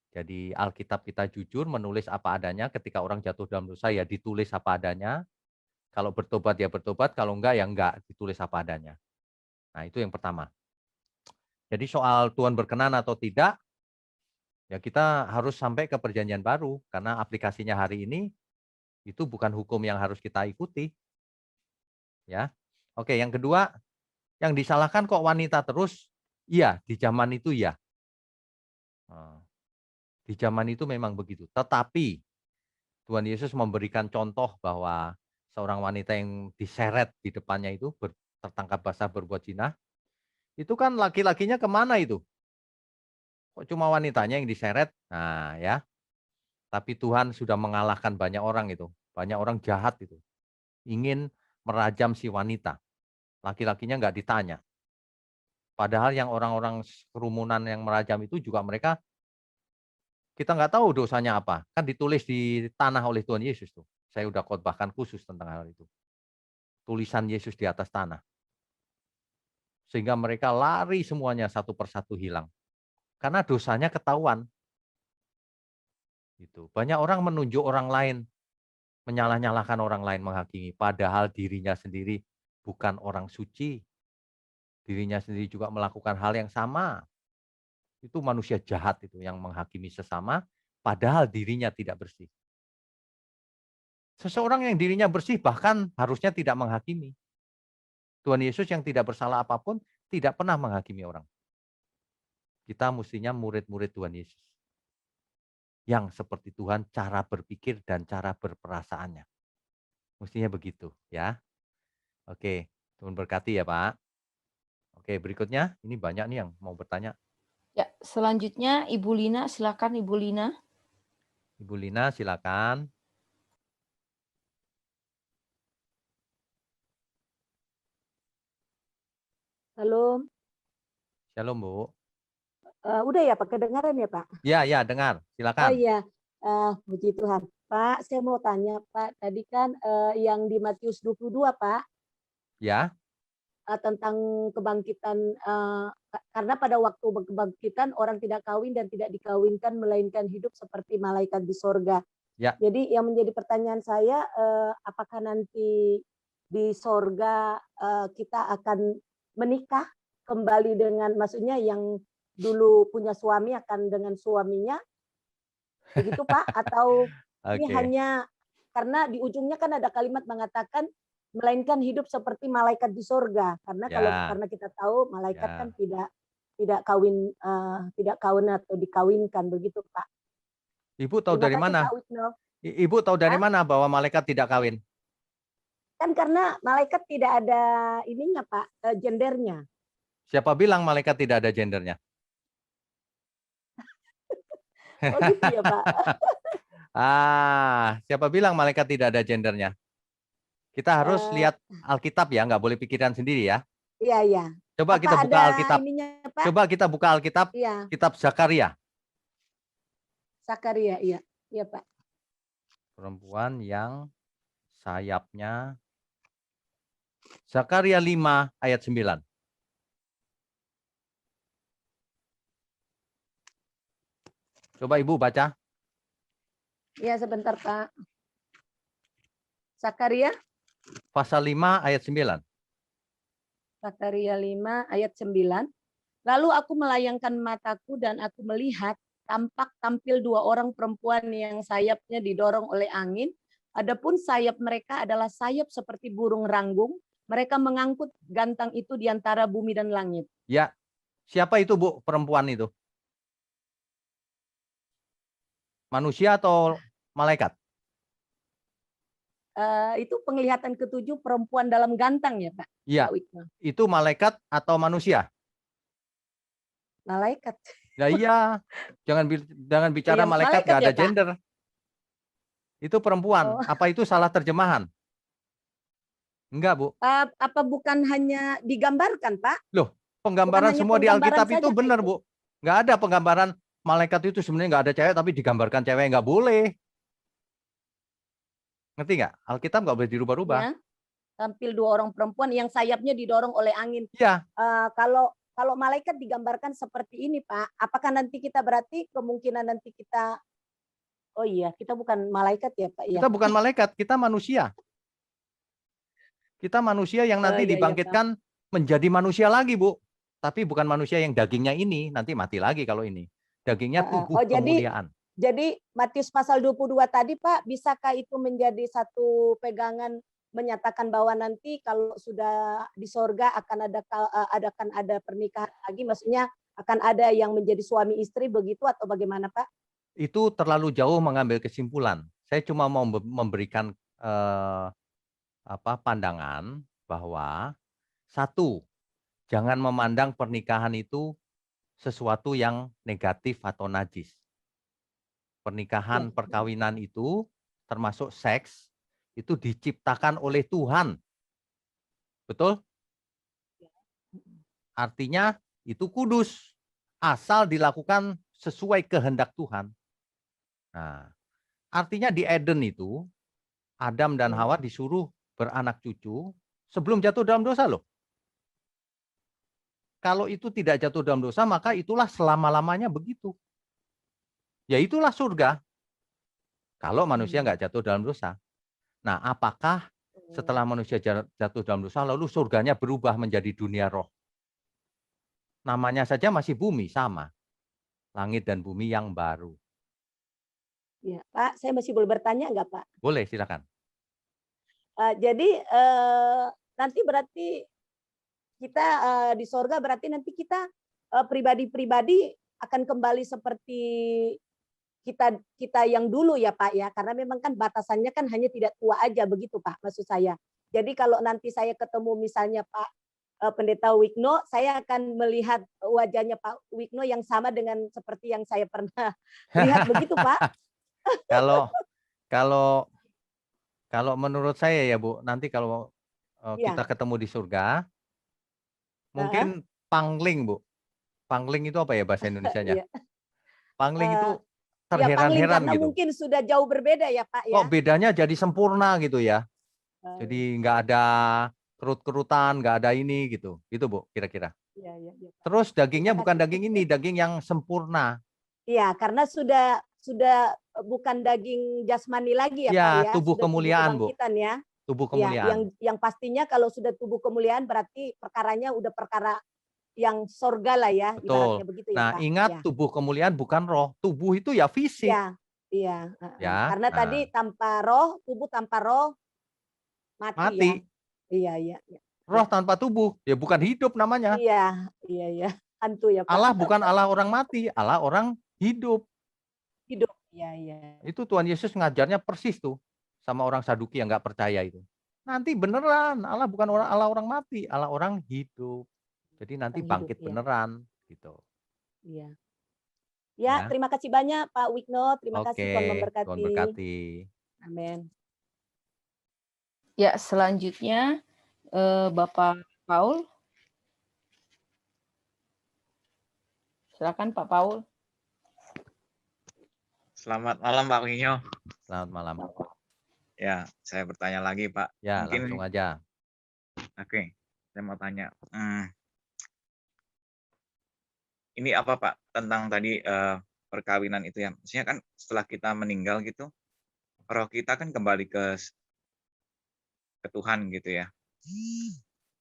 S1: Jadi Alkitab kita jujur menulis apa adanya, ketika orang jatuh dalam dosa ya ditulis apa adanya. Kalau bertobat ya bertobat, kalau enggak ya enggak, ditulis apa adanya. Nah, itu yang pertama. Jadi soal Tuhan berkenan atau tidak, ya kita harus sampai ke perjanjian baru karena aplikasinya hari ini itu bukan hukum yang harus kita ikuti. Ya. Oke, yang kedua, yang disalahkan kok wanita terus? Iya, di zaman itu ya. Di zaman itu memang begitu. Tetapi Tuhan Yesus memberikan contoh bahwa seorang wanita yang diseret di depannya itu tertangkap basah berbuat zina, itu kan laki-lakinya kemana itu? Kok cuma wanitanya yang diseret? Nah ya, tapi Tuhan sudah mengalahkan banyak orang itu. Banyak orang jahat itu. Ingin merajam si wanita. Laki-lakinya nggak ditanya. Padahal yang orang-orang kerumunan yang merajam itu juga mereka, kita nggak tahu dosanya apa. Kan ditulis di tanah oleh Tuhan Yesus tuh. Saya udah khotbahkan khusus tentang hal itu. Tulisan Yesus di atas tanah. Sehingga mereka lari semuanya satu persatu hilang. Karena dosanya ketahuan. Gitu. Banyak orang menunjuk orang lain, menyalah-nyalahkan orang lain, menghakimi. Padahal dirinya sendiri bukan orang suci. Dirinya sendiri juga melakukan hal yang sama. Itu manusia jahat itu yang menghakimi sesama, padahal dirinya tidak bersih. Seseorang yang dirinya bersih bahkan harusnya tidak menghakimi. Tuhan Yesus yang tidak bersalah apapun tidak pernah menghakimi orang. Kita mestinya murid-murid Tuhan Yesus. Yang seperti Tuhan cara berpikir dan cara berperasaannya. Mestinya begitu ya. Oke, Tuhan berkati ya Pak. Oke, berikutnya ini banyak nih yang mau bertanya.
S2: Ya, selanjutnya Ibu Lina, silakan Ibu Lina.
S1: Ibu Lina silakan.
S7: Halo.
S1: Shalom Bu.
S7: Udah ya Pak, kedengaran ya Pak?
S1: Ya, dengar. Silakan.
S7: Oh iya, puji Tuhan. Pak, saya mau tanya Pak, tadi kan yang di Matius 22 Pak.
S1: Ya.
S7: Tentang kebangkitan, karena pada waktu kebangkitan orang tidak kawin dan tidak dikawinkan melainkan hidup seperti malaikat di sorga.
S1: Ya.
S7: Jadi yang menjadi pertanyaan saya, apakah nanti di sorga kita akan menikah kembali dengan, maksudnya yang dulu punya suami akan dengan suaminya, begitu Pak? Atau ini hanya karena di ujungnya kan ada kalimat mengatakan melainkan hidup seperti malaikat di sorga, karena karena kita tahu malaikat kan tidak kawin atau dikawinkan, begitu Pak.
S1: Ibu tahu dari mana? Ibu tahu dari mana bahwa malaikat tidak kawin?
S7: Kan karena malaikat tidak ada ininya Pak, gendernya.
S1: Siapa bilang malaikat tidak ada gendernya?
S7: Oh gitu ya Pak.
S1: Siapa bilang malaikat tidak ada gendernya? Kita harus lihat Alkitab ya, nggak boleh pikiran sendiri ya.
S7: Iya.
S1: Coba
S7: Apa
S1: kita buka
S7: ada
S1: Alkitab.
S7: ininya, Pak?
S1: Coba kita buka Alkitab,
S7: Iya,
S1: kitab Zakaria.
S7: Zakaria, iya. Iya, Pak.
S1: Perempuan yang sayapnya. Zakaria 5 ayat 9. Coba Ibu baca.
S7: Iya, sebentar, Pak. Zakaria,
S1: Pasal 5 ayat 9.
S7: Zakaria 5 ayat 9. Lalu aku melayangkan mataku dan aku melihat tampak tampil dua orang perempuan yang sayapnya didorong oleh angin. Adapun sayap mereka adalah sayap seperti burung ranggung. Mereka mengangkut gantang itu di antara bumi dan langit.
S1: Ya, siapa itu Bu perempuan itu? Manusia atau malaikat?
S7: Itu penglihatan ketujuh perempuan dalam gantang ya, Pak?
S1: Iya,
S7: Pak Wikno.
S1: itu malaikat atau manusia?
S7: Malaikat.
S1: Ya iya, jangan bicara
S7: Iya,
S1: malaikat nggak
S7: malaikat
S1: ada
S7: ya, Pak?
S1: gender. Itu perempuan.
S7: Oh.
S1: Apa itu salah terjemahan? Enggak, Bu.
S7: Apa bukan hanya digambarkan, Pak?
S1: Loh, penggambaran
S7: hanya
S1: semua di
S7: penggambaran
S1: Alkitab itu
S7: saja, Pak,
S1: benar,
S7: itu?
S1: Bu. Nggak ada penggambaran malaikat itu sebenarnya nggak ada cewek, tapi digambarkan cewek nggak boleh. Ngerti nggak? Alkitab nggak boleh dirubah-rubah.
S7: Ya, tampil dua orang perempuan yang sayapnya didorong oleh angin.
S1: Iya.
S7: Kalau malaikat digambarkan seperti ini, Pak, apakah nanti kita berarti kemungkinan nanti kita, oh iya, kita bukan malaikat ya, Pak? Ya.
S1: Kita bukan malaikat, kita manusia. Kita manusia yang nanti
S7: Iya,
S1: dibangkitkan menjadi manusia lagi, Bu. Tapi bukan manusia yang dagingnya ini, nanti mati lagi kalau ini. Dagingnya tubuh kemuliaan.
S7: Jadi Matius pasal 22 tadi, Pak, bisakah itu menjadi satu pegangan menyatakan bahwa nanti kalau sudah di sorga akan ada pernikahan lagi, maksudnya akan ada yang menjadi suami istri begitu atau bagaimana, Pak?
S1: Itu terlalu jauh mengambil kesimpulan. Saya cuma mau memberikan pandangan bahwa satu, jangan memandang pernikahan itu sesuatu yang negatif atau najis. Pernikahan, perkawinan itu termasuk seks itu diciptakan oleh Tuhan. Betul? Artinya itu kudus, asal dilakukan sesuai kehendak Tuhan. Nah, artinya di Eden itu Adam dan Hawa disuruh beranak cucu sebelum jatuh dalam dosa loh. Kalau itu tidak jatuh dalam dosa, maka itulah selama-lamanya begitu. Ya itulah surga. Kalau manusia nggak jatuh dalam dosa. Nah, apakah setelah manusia jatuh dalam dosa, lalu surganya berubah menjadi dunia roh? Namanya saja masih bumi, sama. Langit dan bumi yang baru.
S7: Ya, Pak, saya masih boleh bertanya nggak, Pak?
S1: Boleh, silakan.
S7: Jadi nanti berarti kita di sorga berarti nanti kita pribadi-pribadi akan kembali seperti kita yang dulu ya, Pak, ya, karena memang kan batasannya kan hanya tidak tua aja begitu, Pak, maksud saya. Jadi kalau nanti saya ketemu misalnya Pak Pendeta Wikno, saya akan melihat wajahnya Pak Wikno yang sama dengan seperti yang saya pernah lihat begitu, Pak.
S1: Kalau menurut saya ya, Bu, nanti kalau kita ketemu di surga, mungkin pangling, Bu. Pangling itu apa ya bahasa Indonesianya? Pangling itu terheran-heran
S7: karena
S1: gitu.
S7: mungkin sudah jauh berbeda ya, Pak, ya.
S1: Kok bedanya jadi sempurna gitu ya? Jadi nggak ada kerut-kerutan, nggak ada ini gitu. Itu, Bu, kira-kira.
S7: Ya.
S1: Terus dagingnya bukan daging ini, daging yang sempurna.
S7: Iya, karena sudah bukan daging jasmani lagi ya, Pak, ya.
S1: Tubuh
S7: sudah
S1: kemuliaan,
S7: tubuh kebangkitan, Bu. Ya.
S1: Tubuh kemuliaan.
S7: Yang pastinya kalau sudah tubuh kemuliaan berarti perkaranya udah perkara yang sorga lah ya.
S1: Betul.
S7: Begitu ya,
S1: Nah,
S7: Pak.
S1: ingat tubuh kemuliaan bukan roh. Tubuh itu ya fisik.
S7: Iya.
S1: Ya,
S7: karena tadi tanpa roh, tubuh tanpa roh mati. Ya. Iya.
S1: Roh tanpa tubuh, ya bukan hidup namanya.
S7: Iya. Hantu ya, Pak.
S1: Allah bukan Allah orang mati, Allah orang hidup.
S7: Hidup, iya.
S1: Itu Tuhan Yesus ngajarnya persis tuh sama orang Saduki yang nggak percaya itu. Nanti beneran Allah bukan Allah orang mati, Allah orang hidup. Jadi nanti bangkit beneran gitu.
S7: Iya. Ya, terima kasih banyak Pak Wikno. Terima kasih, Tuhan memberkati.
S1: Tuhan berkati.
S7: Amin.
S2: Ya, selanjutnya Bapak Paul. Silakan Pak Paul.
S8: Selamat malam Pak Winyo.
S1: Selamat malam.
S8: Ya, saya bertanya lagi Pak.
S1: Ya,
S8: Mungkin,
S1: langsung aja.
S8: Oke, saya mau tanya. Ini apa Pak tentang tadi perkawinan itu ya? Maksudnya kan setelah kita meninggal gitu, roh kita kan kembali ke Tuhan gitu ya.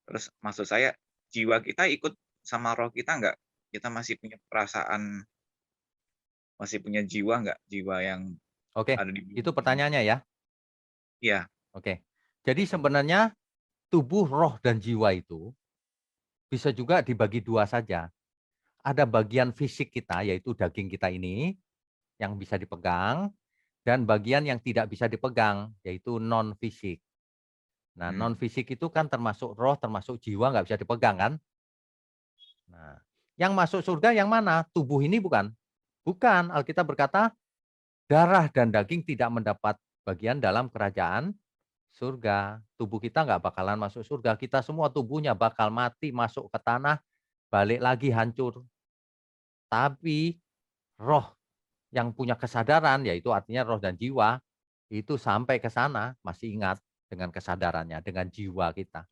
S8: Terus maksud saya jiwa kita ikut sama roh kita nggak? Kita masih punya perasaan, masih punya jiwa nggak? Jiwa yang
S1: Oke,
S8: ada di bumi
S1: itu
S8: ini.
S1: pertanyaannya ya.
S8: Iya,
S1: Oke. Jadi sebenarnya tubuh, roh, dan jiwa itu bisa juga dibagi dua saja. Ada bagian fisik kita, yaitu daging kita ini, yang bisa dipegang, dan bagian yang tidak bisa dipegang, yaitu non-fisik. Nah, non-fisik itu kan termasuk roh, termasuk jiwa, nggak bisa dipegang kan? Nah, yang masuk surga yang mana? Tubuh ini bukan? Bukan. Alkitab berkata, darah dan daging tidak mendapat bagian dalam kerajaan surga. Tubuh kita nggak bakalan masuk surga. Kita semua tubuhnya bakal mati, masuk ke tanah, balik lagi hancur. Tapi roh yang punya kesadaran, yaitu artinya roh dan jiwa, itu sampai ke sana masih ingat dengan kesadarannya, dengan jiwa kita.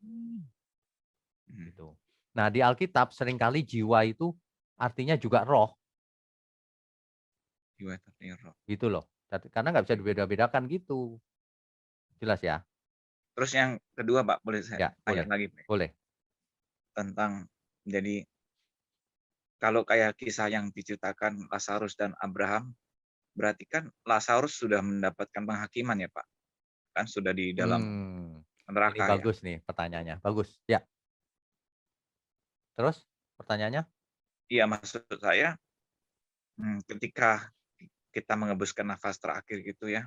S1: Gitu. Nah, di Alkitab seringkali jiwa itu artinya juga roh.
S8: jiwa itu artinya roh.
S1: Gitu loh. Karena nggak bisa dibeda-bedakan gitu. Jelas ya?
S8: Terus yang kedua Pak, boleh saya
S1: Ya,
S8: tanya
S1: boleh.
S8: lagi Pak?
S1: Boleh.
S8: Tentang jadi kalau kayak kisah yang diceritakan Lazarus dan Abraham, berarti kan Lazarus sudah mendapatkan penghakiman ya Pak? Kan sudah di dalam
S1: Ini
S8: neraka ya.
S1: bagus nih pertanyaannya. Bagus. Ya. Terus pertanyaannya?
S8: Iya, maksud saya ketika kita mengembuskan nafas terakhir gitu ya,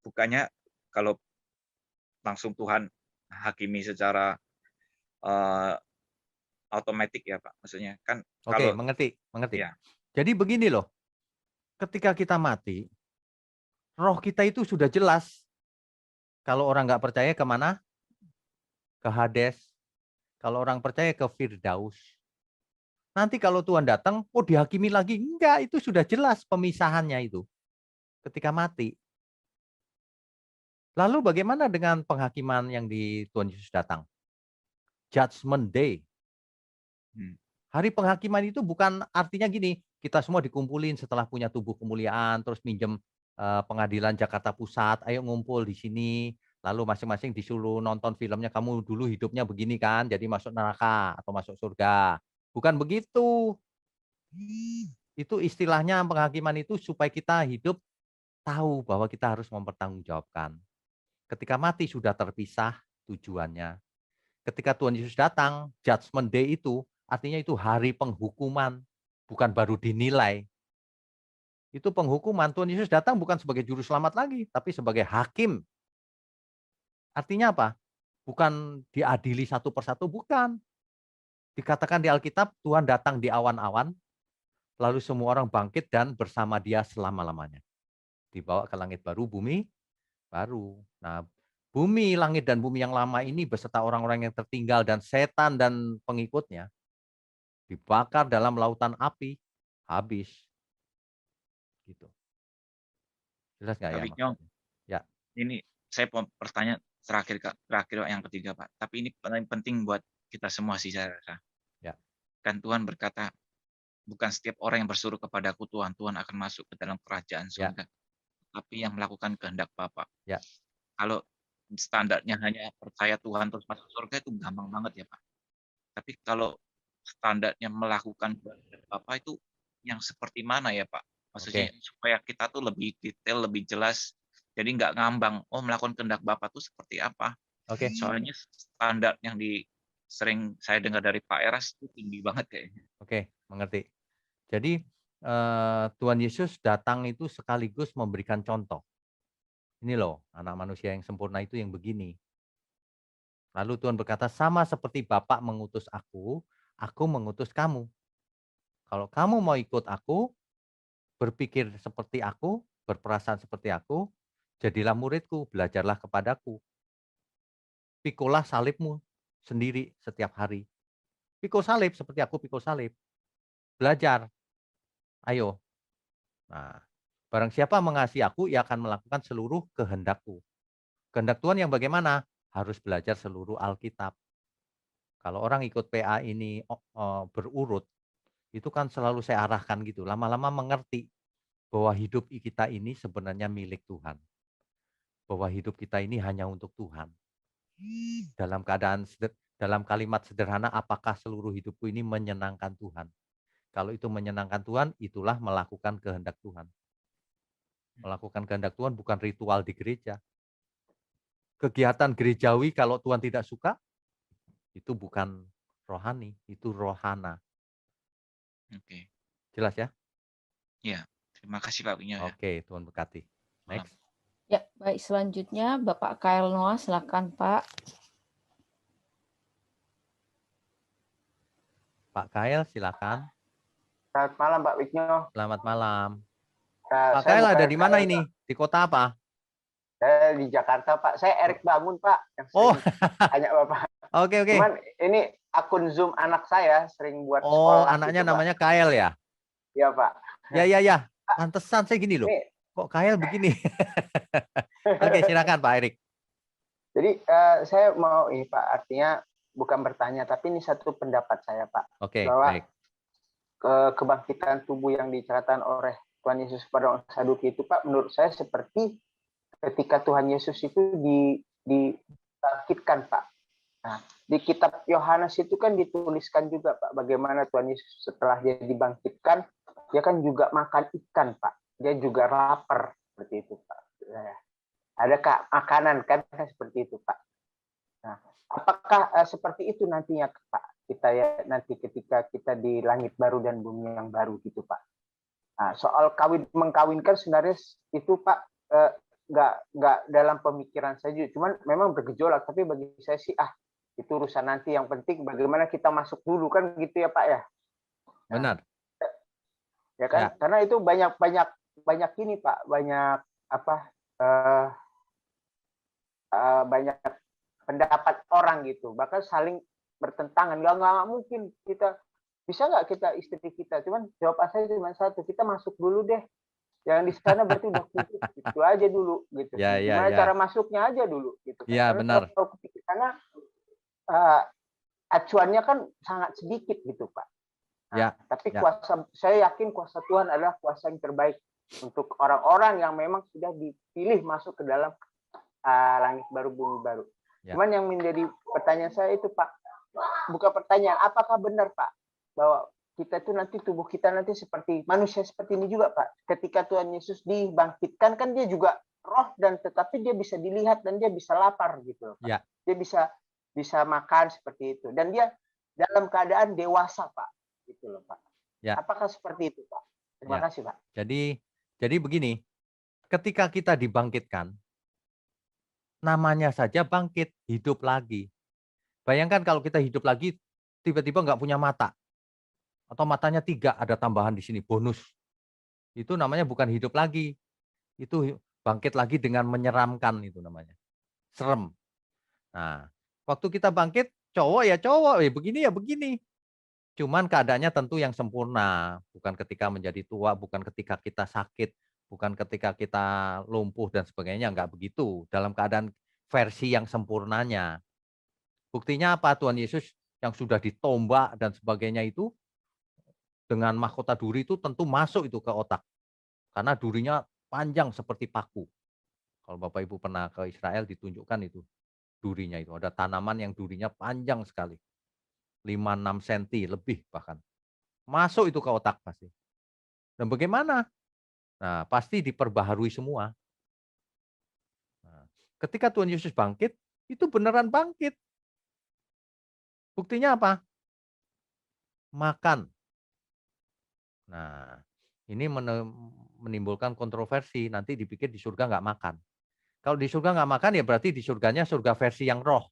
S8: bukannya kalau langsung Tuhan hakimi secara otomatis ya Pak? Maksudnya kan
S1: Oke,
S8: kalau
S1: mengerti.
S8: ya,
S1: Jadi begini loh. Ketika kita mati, roh kita itu sudah jelas. Kalau orang nggak percaya kemana? Ke Hades. Kalau orang percaya ke Firdaus. Nanti kalau Tuhan datang, oh dihakimi lagi. Enggak, itu sudah jelas pemisahannya itu. Ketika mati. Lalu bagaimana dengan penghakiman yang di Tuhan Yesus datang? Judgment Day. Hari penghakiman itu bukan artinya gini, kita semua dikumpulin setelah punya tubuh kemuliaan, terus minjem pengadilan Jakarta Pusat, ayo ngumpul di sini, lalu masing-masing disuruh nonton filmnya, kamu dulu hidupnya begini kan, jadi masuk neraka atau masuk surga. Bukan begitu. Itu istilahnya penghakiman itu supaya kita hidup tahu bahwa kita harus mempertanggungjawabkan. Ketika mati sudah terpisah tujuannya. Ketika Tuhan Yesus datang, Judgment Day itu artinya itu hari penghukuman, bukan baru dinilai. Itu penghukuman. Tuhan Yesus datang bukan sebagai juru selamat lagi, tapi sebagai hakim. Artinya apa? Bukan diadili satu persatu, bukan. Dikatakan di Alkitab, Tuhan datang di awan-awan, lalu semua orang bangkit dan bersama dia selama-lamanya. Dibawa ke langit baru, bumi baru. Nah, bumi, langit, dan bumi yang lama ini beserta orang-orang yang tertinggal dan setan dan pengikutnya dibakar dalam lautan api, habis. Gitu. Jelas nggak ya?
S8: tapi
S1: Maksudnya? Ya.
S8: ini saya mau pertanyaan terakhir yang ketiga Pak. Tapi ini paling penting buat kita semua sih saya rasa.
S1: Ya.
S8: Kan Tuhan berkata, bukan setiap orang yang bersuruh kepadaku Tuhan akan masuk ke dalam kerajaan surga. Tapi yang melakukan kehendak Bapa.
S1: Ya.
S8: Kalau standarnya hanya percaya Tuhan terus masuk surga itu gampang banget ya Pak. Tapi kalau standarnya melakukan kehendak Bapa itu yang seperti mana ya Pak? Maksudnya supaya kita tuh lebih detail, lebih jelas. Jadi nggak ngambang, oh melakukan kehendak Bapa itu seperti apa. Soalnya standar yang sering saya dengar dari Pak Eras itu tinggi banget kayaknya.
S1: Oke, mengerti. Jadi Tuhan Yesus datang itu sekaligus memberikan contoh. Ini loh, anak manusia yang sempurna itu yang begini. Lalu Tuhan berkata, sama seperti Bapa mengutus aku mengutus kamu. Kalau kamu mau ikut aku, berpikir seperti aku, berperasaan seperti aku, jadilah muridku, belajarlah kepadaku. Pikulah salibmu sendiri setiap hari. Pikul salib seperti aku pikul salib. belajar. Ayo. Nah, barang siapa mengasihi aku, ia akan melakukan seluruh kehendakku. Kehendak Tuhan yang bagaimana? Harus belajar seluruh Alkitab. Kalau orang ikut PA ini berurut, itu kan selalu saya arahkan gitu. Lama-lama mengerti bahwa hidup kita ini sebenarnya milik Tuhan. Bahwa hidup kita ini hanya untuk Tuhan. Dalam kalimat sederhana, apakah seluruh hidupku ini menyenangkan Tuhan? Kalau itu menyenangkan Tuhan, itulah melakukan kehendak Tuhan. Melakukan kehendak Tuhan bukan ritual di gereja. Kegiatan gerejawi kalau Tuhan tidak suka, itu bukan rohani, itu rohana.
S8: Oke.
S1: Jelas ya?
S8: Ya, terima kasih Pak Winyo ya.
S1: Oke, Tuhan berkati. Next.
S2: Ya, baik, selanjutnya Bapak Kael Noah, silakan Pak.
S1: Pak Kael, silakan.
S9: Selamat malam Pak Wisnu.
S1: Selamat malam.
S9: Nah,
S1: Pak Kael ada di mana ini? Di kota apa?
S9: Saya di Jakarta Pak. Saya Erik Bangun Pak. Yang
S1: Oh,
S9: tanya Bapak.
S1: oke.
S9: Cuman ini akun Zoom anak saya sering buat
S1: Oh,
S9: sekolah.
S1: anaknya
S9: gitu,
S1: namanya Kael ya?
S9: Iya Pak.
S1: Ya. Pantesan saya gini loh.
S9: Ini,
S1: Kok Kael begini? Oke, silakan Pak Erik.
S9: jadi saya mau ini Pak, artinya bukan bertanya, tapi ini satu pendapat saya Pak.
S1: Oke,
S9: bahwa
S1: baik.
S9: kebangkitan tubuh yang diceritakan oleh Tuhan Yesus pada orang Saduki itu Pak, menurut saya seperti ketika Tuhan Yesus itu dibangkitkan Pak. Nah, di kitab Yohanes itu kan dituliskan juga Pak, bagaimana Tuhan Yesus setelah dia dibangkitkan, dia kan juga makan ikan Pak. Dia juga lapar seperti itu Pak. Ada makanan kan seperti itu Pak. Nah, apakah seperti itu nantinya Pak? Kita ya nanti ketika kita di langit baru dan bumi yang baru gitu Pak. Nah, soal mengkawinkan sebenarnya itu Pak nggak dalam pemikiran saya juga, cuman memang bergejolak. Tapi bagi saya sih itu urusan nanti, yang penting bagaimana kita masuk dulu kan gitu ya Pak ya. Nah,
S1: Benar.
S9: Ya kan,
S1: Ya.
S9: karena itu banyak ini Pak, banyak banyak pendapat orang gitu, bahkan saling bertentangan. Nggak mungkin kita bisa nggak kita istri kita, cuman jawaban saya cuma satu, kita masuk dulu deh. Yang di sana berarti udah putus, itu aja dulu gitu. Gimana cara masuknya aja dulu gitu.
S1: Iya, benar.
S9: Karena acuannya kan sangat sedikit gitu Pak. Nah,
S1: Ya.
S9: Tapi
S1: Ya.
S9: saya yakin kuasa Tuhan adalah kuasa yang terbaik untuk orang-orang yang memang sudah dipilih masuk ke dalam langit baru bumi baru.
S1: Ya.
S9: Cuman yang menjadi pertanyaan saya itu Pak, bukan pertanyaan, apakah benar Pak bahwa kita itu nanti tubuh kita nanti seperti manusia seperti ini juga Pak. Ketika Tuhan Yesus dibangkitkan kan dia juga roh, dan tetapi dia bisa dilihat dan dia bisa lapar gitu Pak.
S1: Ya.
S9: Dia bisa makan seperti itu, dan dia dalam keadaan dewasa Pak. Gitu loh Pak.
S1: Ya.
S9: Apakah seperti itu Pak? Terima kasih Pak.
S1: Jadi begini, ketika kita dibangkitkan, namanya saja bangkit, hidup lagi. Bayangkan kalau kita hidup lagi, tiba-tiba nggak punya mata, atau matanya 3, ada tambahan di sini, bonus. Itu namanya bukan hidup lagi, itu bangkit lagi dengan menyeramkan, itu namanya. Serem. Nah, waktu kita bangkit, cowok ya cowok, begini ya begini. Cuman keadaannya tentu yang sempurna, bukan ketika menjadi tua, bukan ketika kita sakit, bukan ketika kita lumpuh dan sebagainya, enggak begitu. Dalam keadaan versi yang sempurnanya. Buktinya apa? Tuhan Yesus yang sudah ditombak dan sebagainya itu, dengan mahkota duri itu tentu masuk itu ke otak. Karena durinya panjang seperti paku. Kalau Bapak Ibu pernah ke Israel, ditunjukkan itu durinya itu. Ada tanaman yang durinya panjang sekali. 5-6 cm lebih bahkan. Masuk itu ke otak pasti. Dan bagaimana? Nah, pasti diperbaharui semua. Nah, ketika Tuhan Yesus bangkit, itu beneran bangkit. Buktinya apa? Makan. Nah, ini menimbulkan kontroversi. Nanti dipikir di surga nggak makan. Kalau di surga nggak makan, ya berarti di surganya surga versi yang roh.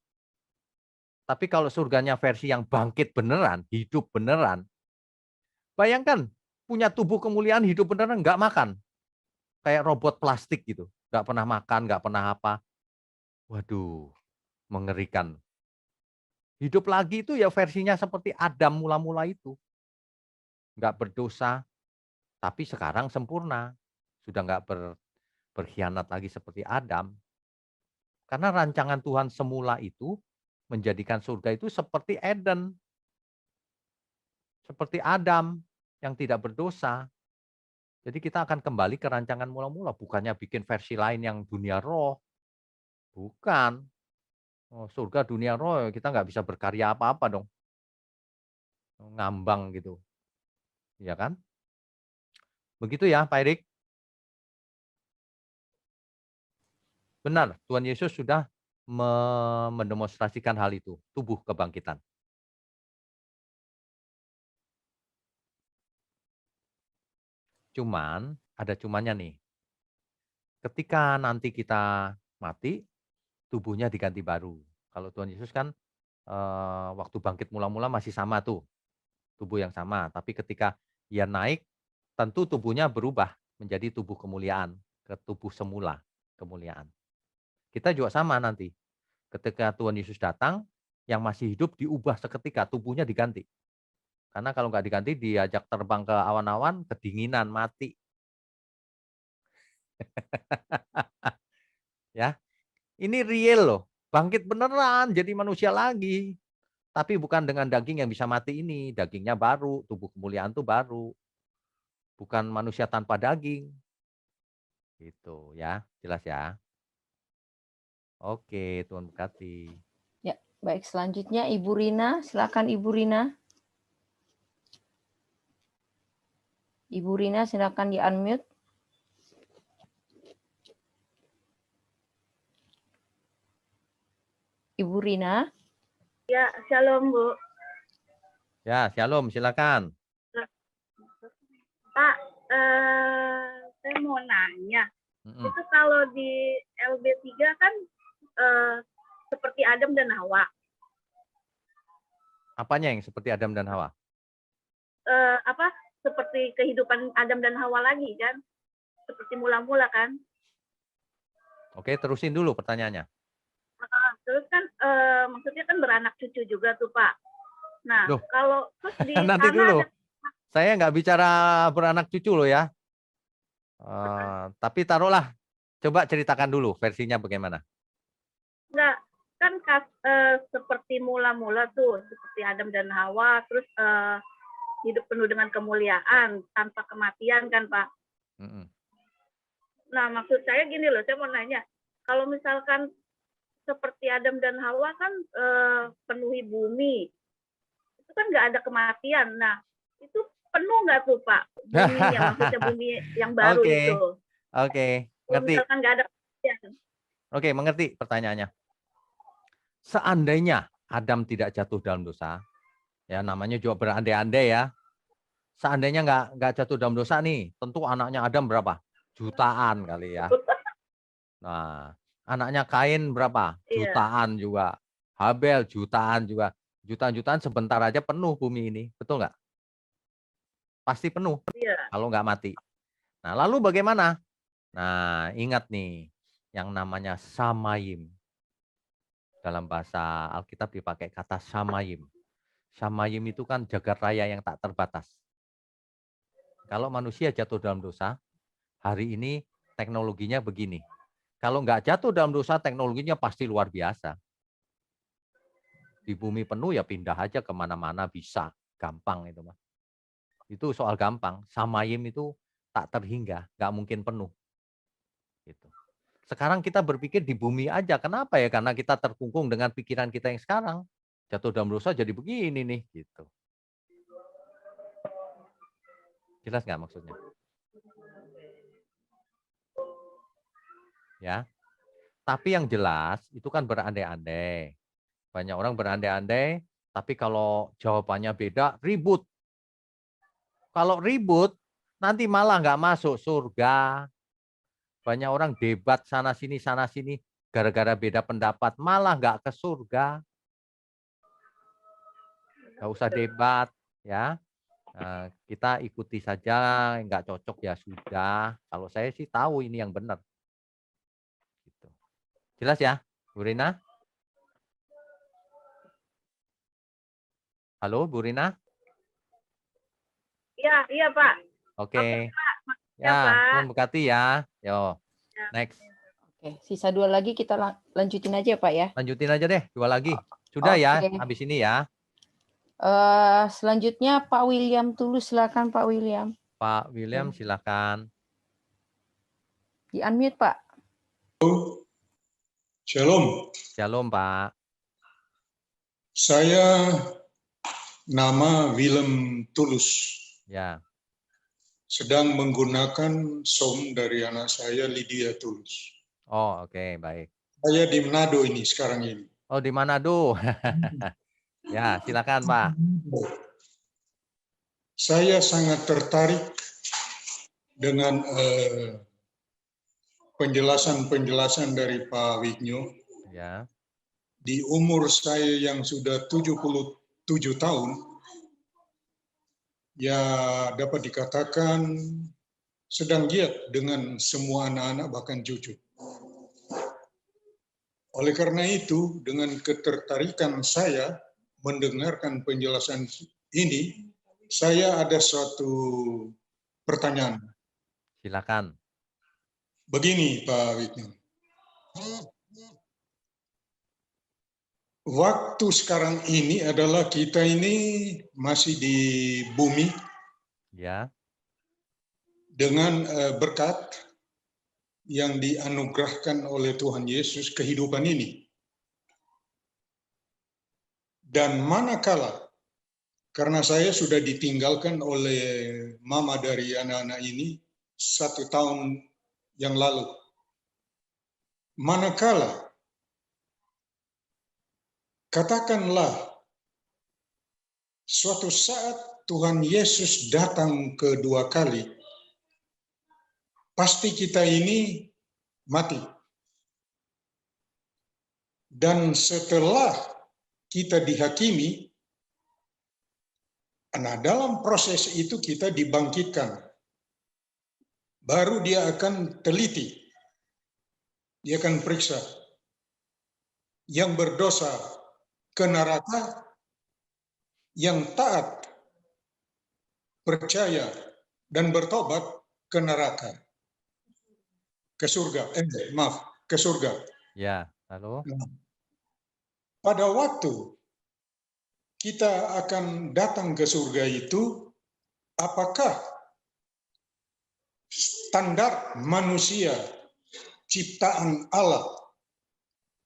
S1: Tapi kalau surganya versi yang bangkit beneran, hidup beneran, bayangkan punya tubuh kemuliaan, hidup beneran, nggak makan. Kayak robot plastik gitu. Nggak pernah makan, nggak pernah apa. Waduh, mengerikan. Hidup lagi itu ya versinya seperti Adam mula-mula itu. nggak berdosa, tapi sekarang sempurna. Sudah nggak berkhianat lagi seperti Adam. Karena rancangan Tuhan semula itu menjadikan surga itu seperti Eden. Seperti Adam yang tidak berdosa. Jadi kita akan kembali ke rancangan mula-mula. Bukannya bikin versi lain yang dunia roh. Bukan. Oh, surga dunia roh kita nggak bisa berkarya apa-apa dong. Ngambang gitu. Ya kan? Begitu ya Pak Erik? Benar, Tuhan Yesus sudah mendemonstrasikan hal itu, tubuh kebangkitan. Cuman, ada cumannya nih. Ketika nanti kita mati, tubuhnya diganti baru. Kalau Tuhan Yesus kan waktu bangkit mula-mula masih sama tuh, tubuh yang sama. Tapi ketika ia naik, tentu tubuhnya berubah menjadi tubuh kemuliaan, ke tubuh semula kemuliaan. Kita juga sama nanti. Ketika Tuhan Yesus datang, yang masih hidup diubah seketika, tubuhnya diganti. Karena kalau nggak diganti, diajak terbang ke awan-awan, kedinginan, mati. Ya, ini real loh. Bangkit beneran, jadi manusia lagi. Tapi bukan dengan daging yang bisa mati ini. Dagingnya baru, tubuh kemuliaan itu baru. Bukan manusia tanpa daging. Gitu ya, jelas ya. Oke, Tuhan berkati.
S2: Ya, baik. Selanjutnya Ibu Rina, silakan Ibu Rina. Ibu Rina, silakan di-unmute. Ibu Rina.
S10: Ya, shalom Bu.
S1: Ya, shalom, silakan.
S10: Pak, saya mau nanya. Itu kalau di LB3 kan seperti Adam dan Hawa.
S1: Apanya yang seperti Adam dan Hawa?
S10: Seperti kehidupan Adam dan Hawa lagi kan? Seperti mula-mula kan?
S1: Oke, terusin dulu pertanyaannya.
S10: Terus kan maksudnya kan beranak cucu juga tuh Pak. Nah,
S1: Loh.
S10: kalau terus di
S1: Nanti
S10: sana
S1: dulu.
S10: ada...
S1: Saya nggak bicara beranak cucu loh ya. Tapi taruhlah, coba ceritakan dulu versinya bagaimana.
S10: Enggak, kan seperti mula-mula tuh, seperti Adam dan Hawa, terus hidup penuh dengan kemuliaan, tanpa kematian kan Pak. Nah, maksud saya gini loh, saya mau nanya, kalau misalkan seperti Adam dan Hawa kan penuhi bumi, itu kan nggak ada kematian. Nah, itu penuh nggak tuh Pak, buminya, maksudnya bumi yang baru itu.
S1: Oke,
S10: Kalau
S1: ngerti.
S10: misalkan nggak ada kematian.
S1: Oke, mengerti pertanyaannya. Seandainya Adam tidak jatuh dalam dosa, ya namanya juga berandai-andai ya. Seandainya nggak jatuh dalam dosa nih, tentu anaknya Adam berapa? Jutaan kali ya. Nah, anaknya Kain berapa? Jutaan juga. Habel jutaan juga. Jutaan-jutaan sebentar aja penuh bumi ini, betul nggak? Pasti penuh kalau nggak mati. Nah, lalu bagaimana? Nah, ingat nih, yang namanya samayim. Dalam bahasa Alkitab dipakai kata samayim. Samayim itu kan jagat raya yang tak terbatas. Kalau manusia jatuh dalam dosa, hari ini teknologinya begini. Kalau nggak jatuh dalam dosa, teknologinya pasti luar biasa. Di bumi penuh ya pindah aja kemana-mana bisa. Gampang itu, Mas. Itu soal gampang. Samayim itu tak terhingga, nggak mungkin penuh. Gitu. Sekarang kita berpikir di bumi aja. Kenapa ya? Karena kita terkungkung dengan pikiran kita yang sekarang. Jatuh dalam dosa jadi begini nih. Gitu. Jelas nggak maksudnya? Ya. Tapi yang jelas itu kan berandai-andai. Banyak orang berandai-andai, tapi kalau jawabannya beda, ribut. Kalau ribut, nanti malah nggak masuk surga. Banyak orang debat sana-sini, gara-gara beda pendapat, malah nggak ke surga. Nggak usah debat, ya. Kita ikuti saja, nggak cocok ya sudah. Kalau saya sih tahu ini yang benar. Gitu. Jelas ya, Bu Rina? Halo, Bu Rina?
S10: Iya Pak.
S1: Oke.
S10: Pak.
S1: Ya,
S10: Pak.
S1: Tuhan berkati ya. Yo,
S10: Ya.
S1: next.
S2: Oke, sisa 2 lagi kita lanjutin aja Pak ya.
S1: Lanjutin aja deh, 2 lagi. Sudah ya,
S2: Oke.
S1: habis ini ya.
S2: Selanjutnya Pak William Tulus, silakan Pak William.
S1: Pak William silakan.
S2: Di unmute Pak.
S11: Shalom.
S1: Shalom Pak.
S11: Saya nama Willem Tulus.
S1: Ya.
S11: Sedang menggunakan SOM dari anak saya Lydia Tulus.
S1: Oh, oke, baik.
S11: Saya di Manado ini sekarang ini.
S1: Oh, di Manado. Ya, silakan Pak.
S11: Saya sangat tertarik dengan penjelasan-penjelasan dari Pak Wignyo.
S1: Ya.
S11: Di umur saya yang sudah 77 tahun, ya dapat dikatakan sedang giat dengan semua anak-anak bahkan cucu. Oleh karena itu, dengan ketertarikan saya mendengarkan penjelasan ini, saya ada suatu pertanyaan.
S1: Silakan.
S11: Begini Pak Wignyo. Waktu sekarang ini adalah kita ini masih di bumi
S1: Ya.
S11: dengan berkat yang dianugerahkan oleh Tuhan Yesus kehidupan ini. Dan manakala, karena saya sudah ditinggalkan oleh mama dari anak-anak ini 1 tahun yang lalu. Manakala, katakanlah suatu saat Tuhan Yesus datang kedua kali, pasti kita ini mati. Dan setelah kita dihakimi, nah dalam proses itu kita dibangkitkan. Baru dia akan teliti, dia akan periksa. Yang berdosa ke neraka, yang taat, percaya, dan bertobat ke neraka. Ke surga, ke surga.
S1: Ya, lalu?
S11: Pada waktu kita akan datang ke surga itu, apakah standar manusia, ciptaan Allah,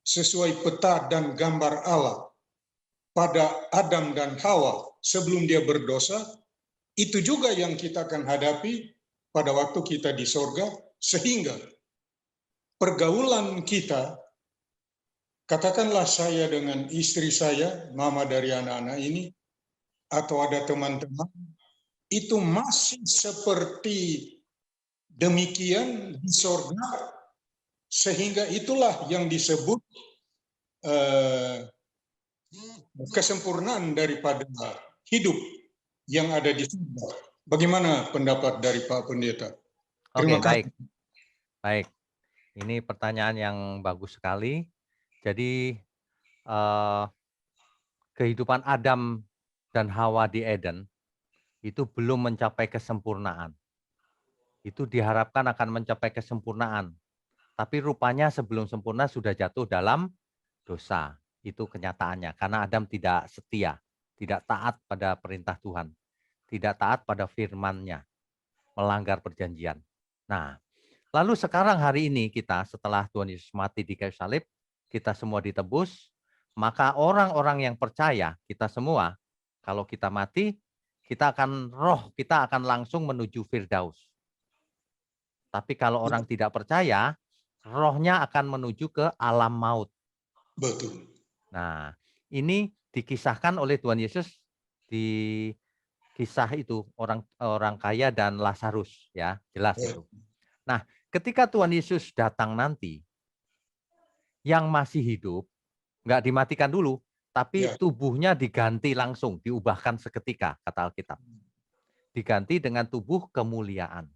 S11: sesuai peta dan gambar Allah pada Adam dan Hawa sebelum dia berdosa, itu juga yang kita akan hadapi pada waktu kita di surga, sehingga pergaulan kita, katakanlah saya dengan istri saya, mama dari anak-anak ini, atau ada teman-teman, itu masih seperti demikian di surga, sehingga itulah yang disebut kesempurnaan daripada hidup yang ada di surga. Bagaimana pendapat dari Pak Pendeta?
S1: Oke, baik. Baik. Ini pertanyaan yang bagus sekali. Jadi kehidupan Adam dan Hawa di Eden itu belum mencapai kesempurnaan. Itu diharapkan akan mencapai kesempurnaan. Tapi rupanya sebelum sempurna sudah jatuh dalam dosa. Itu kenyataannya. Karena Adam tidak setia, tidak taat pada perintah Tuhan, tidak taat pada firman-Nya, melanggar perjanjian. Nah, lalu sekarang hari ini kita setelah Tuhan Yesus mati di kayu salib, kita semua ditebus, maka orang-orang yang percaya, kita semua, kalau kita mati, kita akan langsung menuju Firdaus. Tapi kalau orang tidak percaya, rohnya akan menuju ke alam maut.
S11: Betul.
S1: Nah, ini dikisahkan oleh Tuhan Yesus di kisah itu orang kaya dan Lazarus, ya, jelas itu. Nah, ketika Tuhan Yesus datang nanti, yang masih hidup nggak dimatikan dulu, tapi tubuhnya diganti langsung, diubahkan seketika, kata Alkitab. Diganti dengan tubuh kemuliaan.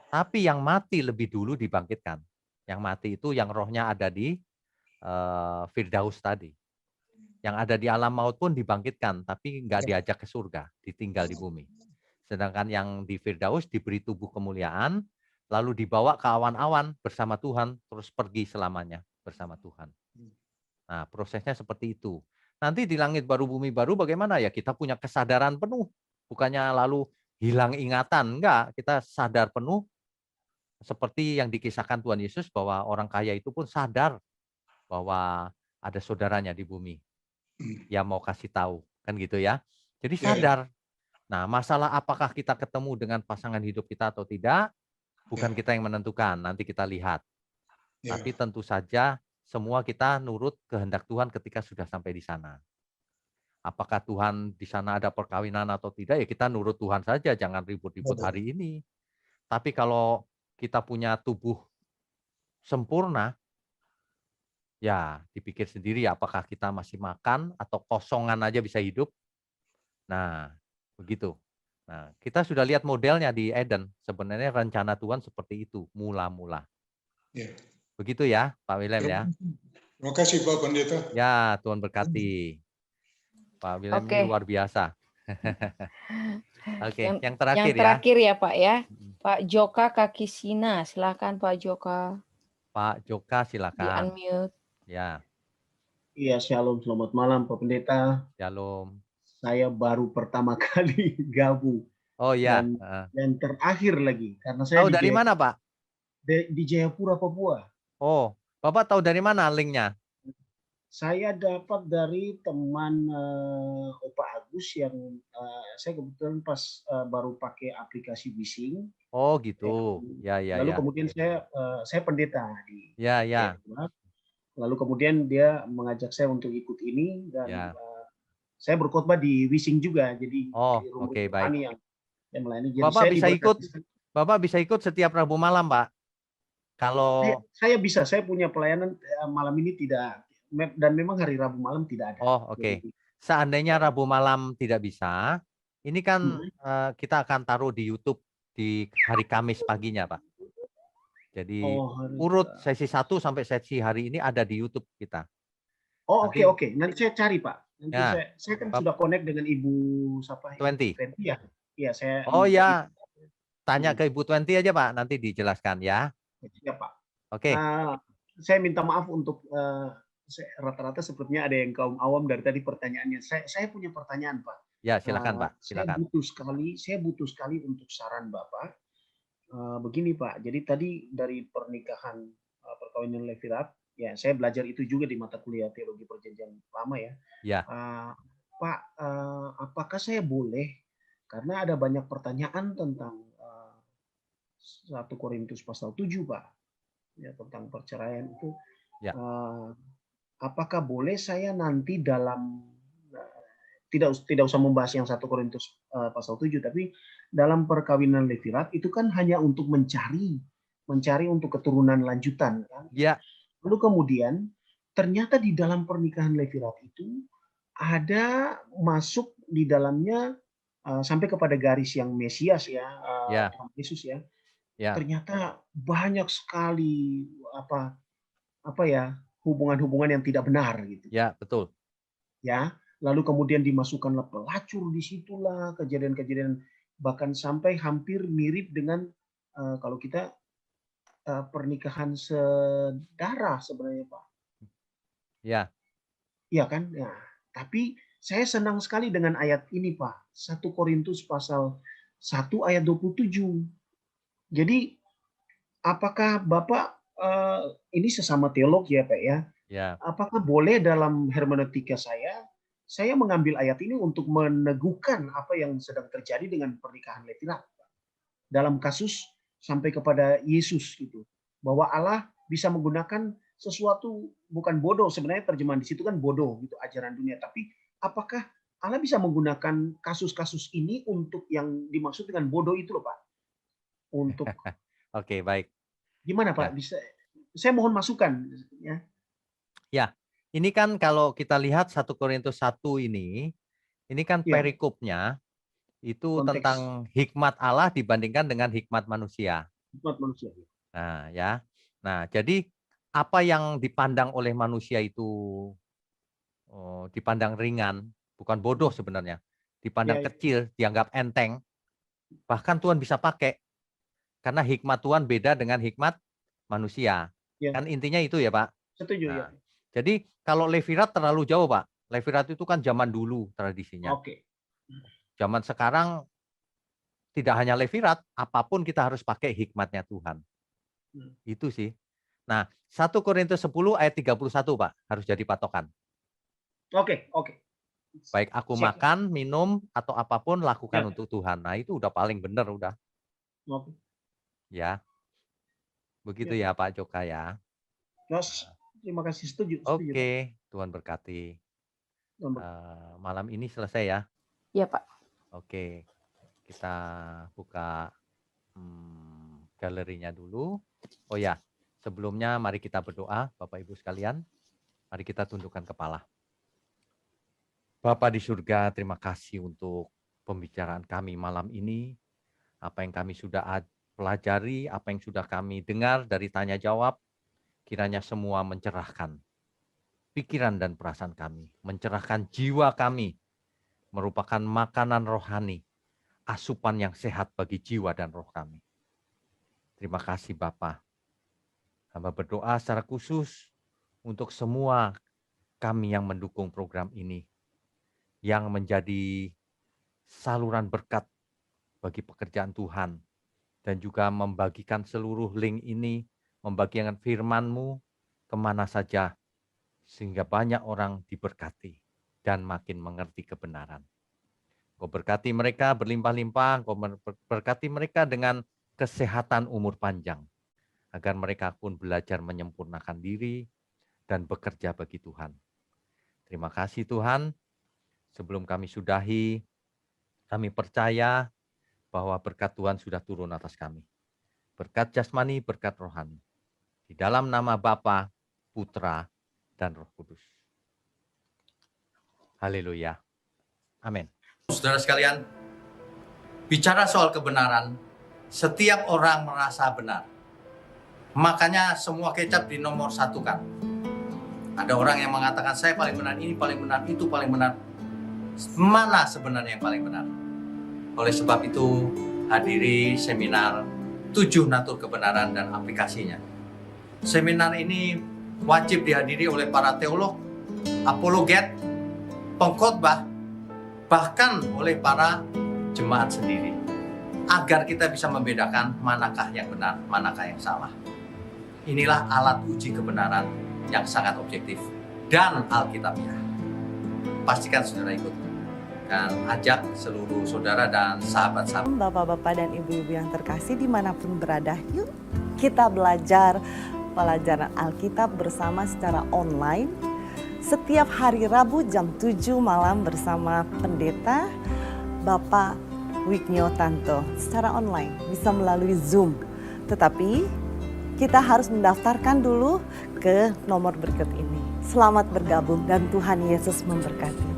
S1: Tapi yang mati lebih dulu dibangkitkan. Yang mati itu yang rohnya ada di Firdaus tadi. Yang ada di alam maut pun dibangkitkan, tapi nggak diajak ke surga, ditinggal di bumi. Sedangkan yang di Firdaus diberi tubuh kemuliaan, lalu dibawa ke awan-awan bersama Tuhan, terus pergi selamanya bersama Tuhan. Nah, prosesnya seperti itu. Nanti di langit baru, bumi baru bagaimana ya? Kita punya kesadaran penuh. Bukannya lalu hilang ingatan. Enggak, kita sadar penuh. Seperti yang dikisahkan Tuhan Yesus bahwa orang kaya itu pun sadar bahwa ada saudaranya di bumi yang mau kasih tahu, kan gitu ya. Jadi sadar. Nah, masalah apakah kita ketemu dengan pasangan hidup kita atau tidak, bukan kita yang menentukan, nanti kita lihat. Tapi tentu saja semua kita nurut kehendak Tuhan ketika sudah sampai di sana. Apakah Tuhan di sana ada perkawinan atau tidak, ya kita nurut Tuhan saja, jangan ribut-ribut hari ini. Tapi kalau kita punya tubuh sempurna, ya dipikir sendiri apakah kita masih makan atau kosongan aja bisa hidup. Nah, begitu. Nah, kita sudah lihat modelnya di Eden. Sebenarnya rencana Tuhan seperti itu, mula-mula.
S11: Ya.
S1: Begitu ya, Pak William ya.
S11: Terima kasih Pak Pendeta.
S1: Ya, Tuhan berkati. Pak William ini luar biasa. Oke, yang terakhir ya.
S2: Yang terakhir ya Pak ya. Pak Joka Kakisina, silakan Pak Joka.
S1: Pak Joka
S2: Di
S1: silakan.
S2: unmute.
S1: Ya,
S12: Iya, shalom, selamat malam Pak Pendeta.
S1: Shalom.
S12: Saya baru pertama kali gabung.
S1: Oh ya.
S12: Dan terakhir lagi karena saya
S1: Tahu dari mana Pak?
S12: Di Jayapura, Papua.
S1: Oh, Bapak tahu dari mana linknya?
S12: Saya dapat dari teman Opa Agus yang saya kebetulan pas baru pakai aplikasi Bising.
S1: Oh gitu. Ya.
S12: Lalu kemudian saya pendeta di
S1: Ya.
S12: Jayapura. Lalu kemudian dia mengajak saya untuk ikut ini dan saya berkhotbah di Wising juga. Jadi
S1: oke, baik.
S12: yang melayani. Jadi
S1: Bapak bisa ikut. Bapak bisa ikut setiap Rabu malam, Pak. Kalau
S12: saya bisa, saya punya pelayanan malam ini tidak, dan memang hari Rabu malam tidak ada.
S1: Oh, oke. Seandainya Rabu malam tidak bisa, ini kan kita akan taruh di YouTube di hari Kamis paginya, Pak. Jadi urut sesi 1 sampai sesi hari ini ada di YouTube kita.
S12: Oh, oke. Nanti saya cari, Pak. Nanti
S1: Ya.
S12: saya kan sudah connect dengan Ibu siapa?
S1: 20
S12: ya. Iya, saya.
S1: Oh ya. Tanya ke Ibu 20 aja, Pak. Nanti dijelaskan ya.
S12: Ya, Pak.
S1: Oke.
S12: Saya minta maaf untuk rata-rata sepertinya ada yang kaum awam dari tadi pertanyaannya. Saya punya pertanyaan, Pak.
S1: Ya, silakan, Pak. Silakan.
S12: Saya butuh sekali untuk saran Bapak. Begini, Pak. Jadi tadi dari pernikahan perkawinan Levirat, ya saya belajar itu juga di mata kuliah teologi perjanjian lama ya.
S1: Ya.
S12: Pak, apakah saya boleh, karena ada banyak pertanyaan tentang 1 Korintus pasal 7, Pak, ya, tentang perceraian itu.
S1: Ya.
S12: Apakah boleh saya nanti dalam tidak usah membahas yang 1 Korintus pasal 7, tapi dalam perkawinan Levirat itu kan hanya untuk mencari untuk keturunan lanjutan kan.
S1: Ya.
S12: Lalu kemudian ternyata di dalam pernikahan Levirat itu ada masuk di dalamnya sampai kepada garis yang Mesias ya, Yesus ya.
S1: Ya.
S12: Ternyata banyak sekali apa ya, hubungan-hubungan yang tidak benar gitu.
S1: Ya, betul.
S12: Ya, lalu kemudian dimasukkanlah pelacur di situlah, kejadian-kejadian bahkan sampai hampir mirip dengan kalau kita pernikahan sedarah sebenarnya, Pak.
S1: Ya.
S12: Iya kan? Ya. Tapi saya senang sekali dengan ayat ini, Pak. 1 Korintus pasal 1 ayat 27. Jadi apakah Bapak ini sesama teolog ya, Pak ya?
S1: Ya.
S12: Apakah boleh dalam hermeneutika saya mengambil ayat ini untuk meneguhkan apa yang sedang terjadi dengan pernikahan Levirat dalam kasus sampai kepada Yesus gitu, bahwa Allah bisa menggunakan sesuatu bukan bodoh, sebenarnya terjemahan di situ kan bodoh gitu, ajaran dunia, tapi apakah Allah bisa menggunakan kasus-kasus ini untuk yang dimaksud dengan bodoh itu loh, Pak? Untuk
S1: Oke, baik.
S12: Gimana, Pak? Bisa saya mohon masukan ya.
S1: Ya. Ini kan kalau kita lihat 1 Korintus 1 ini kan perikopnya itu
S12: Konteks.
S1: tentang hikmat Allah dibandingkan dengan hikmat manusia.
S12: Hikmat manusia.
S1: Nah, ya. Nah, jadi apa yang dipandang oleh manusia itu dipandang ringan, bukan bodoh sebenarnya. Dipandang kecil, dianggap enteng. Bahkan Tuhan bisa pakai. Karena hikmat Tuhan beda dengan hikmat manusia.
S12: Ya.
S1: Kan intinya itu ya Pak.
S12: Setuju ya.
S1: Nah, jadi kalau Levirat terlalu jauh Pak. Levirat itu kan zaman dulu tradisinya.
S12: Oke.
S1: Zaman sekarang tidak hanya Levirat, apapun kita harus pakai hikmatnya Tuhan. Itu sih. Nah, 1 Korintus 10 ayat 31 Pak, harus jadi patokan.
S12: Oke.
S1: Baik aku
S12: Siap.
S1: makan, minum, atau apapun lakukan
S12: Ya.
S1: untuk Tuhan. Nah itu udah paling benar udah.
S12: Oke.
S1: Ya. Begitu ya Pak Joka ya.
S12: Mas, terima kasih, setuju.
S1: Oke, Tuhan berkati. Malam ini selesai ya.
S2: Iya Pak.
S1: Oke, kita buka galerinya dulu. Oh ya, sebelumnya mari kita berdoa Bapak Ibu sekalian. Mari kita tundukkan kepala. Bapa di surga, terima kasih untuk pembicaraan kami malam ini. Apa yang kami sudah pelajari, apa yang sudah kami dengar dari tanya jawab, kiranya semua mencerahkan pikiran dan perasaan kami, mencerahkan jiwa kami, merupakan makanan rohani, asupan yang sehat bagi jiwa dan roh kami. Terima kasih Bapa. Hamba berdoa secara khusus untuk semua kami yang mendukung program ini, yang menjadi saluran berkat bagi pekerjaan Tuhan, dan juga membagikan seluruh link ini, membagikan firman-Mu kemana saja, sehingga banyak orang diberkati dan makin mengerti kebenaran. Kau berkati mereka berlimpah-limpah, Kau berkati mereka dengan kesehatan umur panjang, agar mereka pun belajar menyempurnakan diri dan bekerja bagi Tuhan. Terima kasih Tuhan. Sebelum kami sudahi, kami percaya bahwa berkat Tuhan sudah turun atas kami. Berkat jasmani, berkat rohani. Di dalam nama Bapa, Putra, dan Roh Kudus. Haleluya. Amin. Saudara sekalian, bicara soal kebenaran, setiap orang merasa benar. Makanya semua kecap dinomor satukan. Ada orang yang mengatakan saya paling benar, ini paling benar, itu paling benar. Mana sebenarnya yang paling benar? Oleh sebab itu, hadiri seminar 7 natur kebenaran dan aplikasinya. Seminar ini wajib dihadiri oleh para teolog, apologet, pengkhotbah, bahkan oleh para jemaat sendiri. Agar kita bisa membedakan manakah yang benar, manakah yang salah. Inilah alat uji kebenaran yang sangat objektif dan alkitabiah. Pastikan saudara ikut. Dan ajak seluruh saudara dan sahabat-sahabat.
S13: Bapak-bapak dan ibu-ibu yang terkasih dimanapun berada, yuk kita belajar pelajaran Alkitab bersama secara online. Setiap hari Rabu jam 7 malam bersama pendeta Bapak Wiknyo Tanto secara online, bisa melalui Zoom. Tetapi kita harus mendaftarkan dulu ke nomor berikut ini. Selamat bergabung dan Tuhan Yesus memberkati.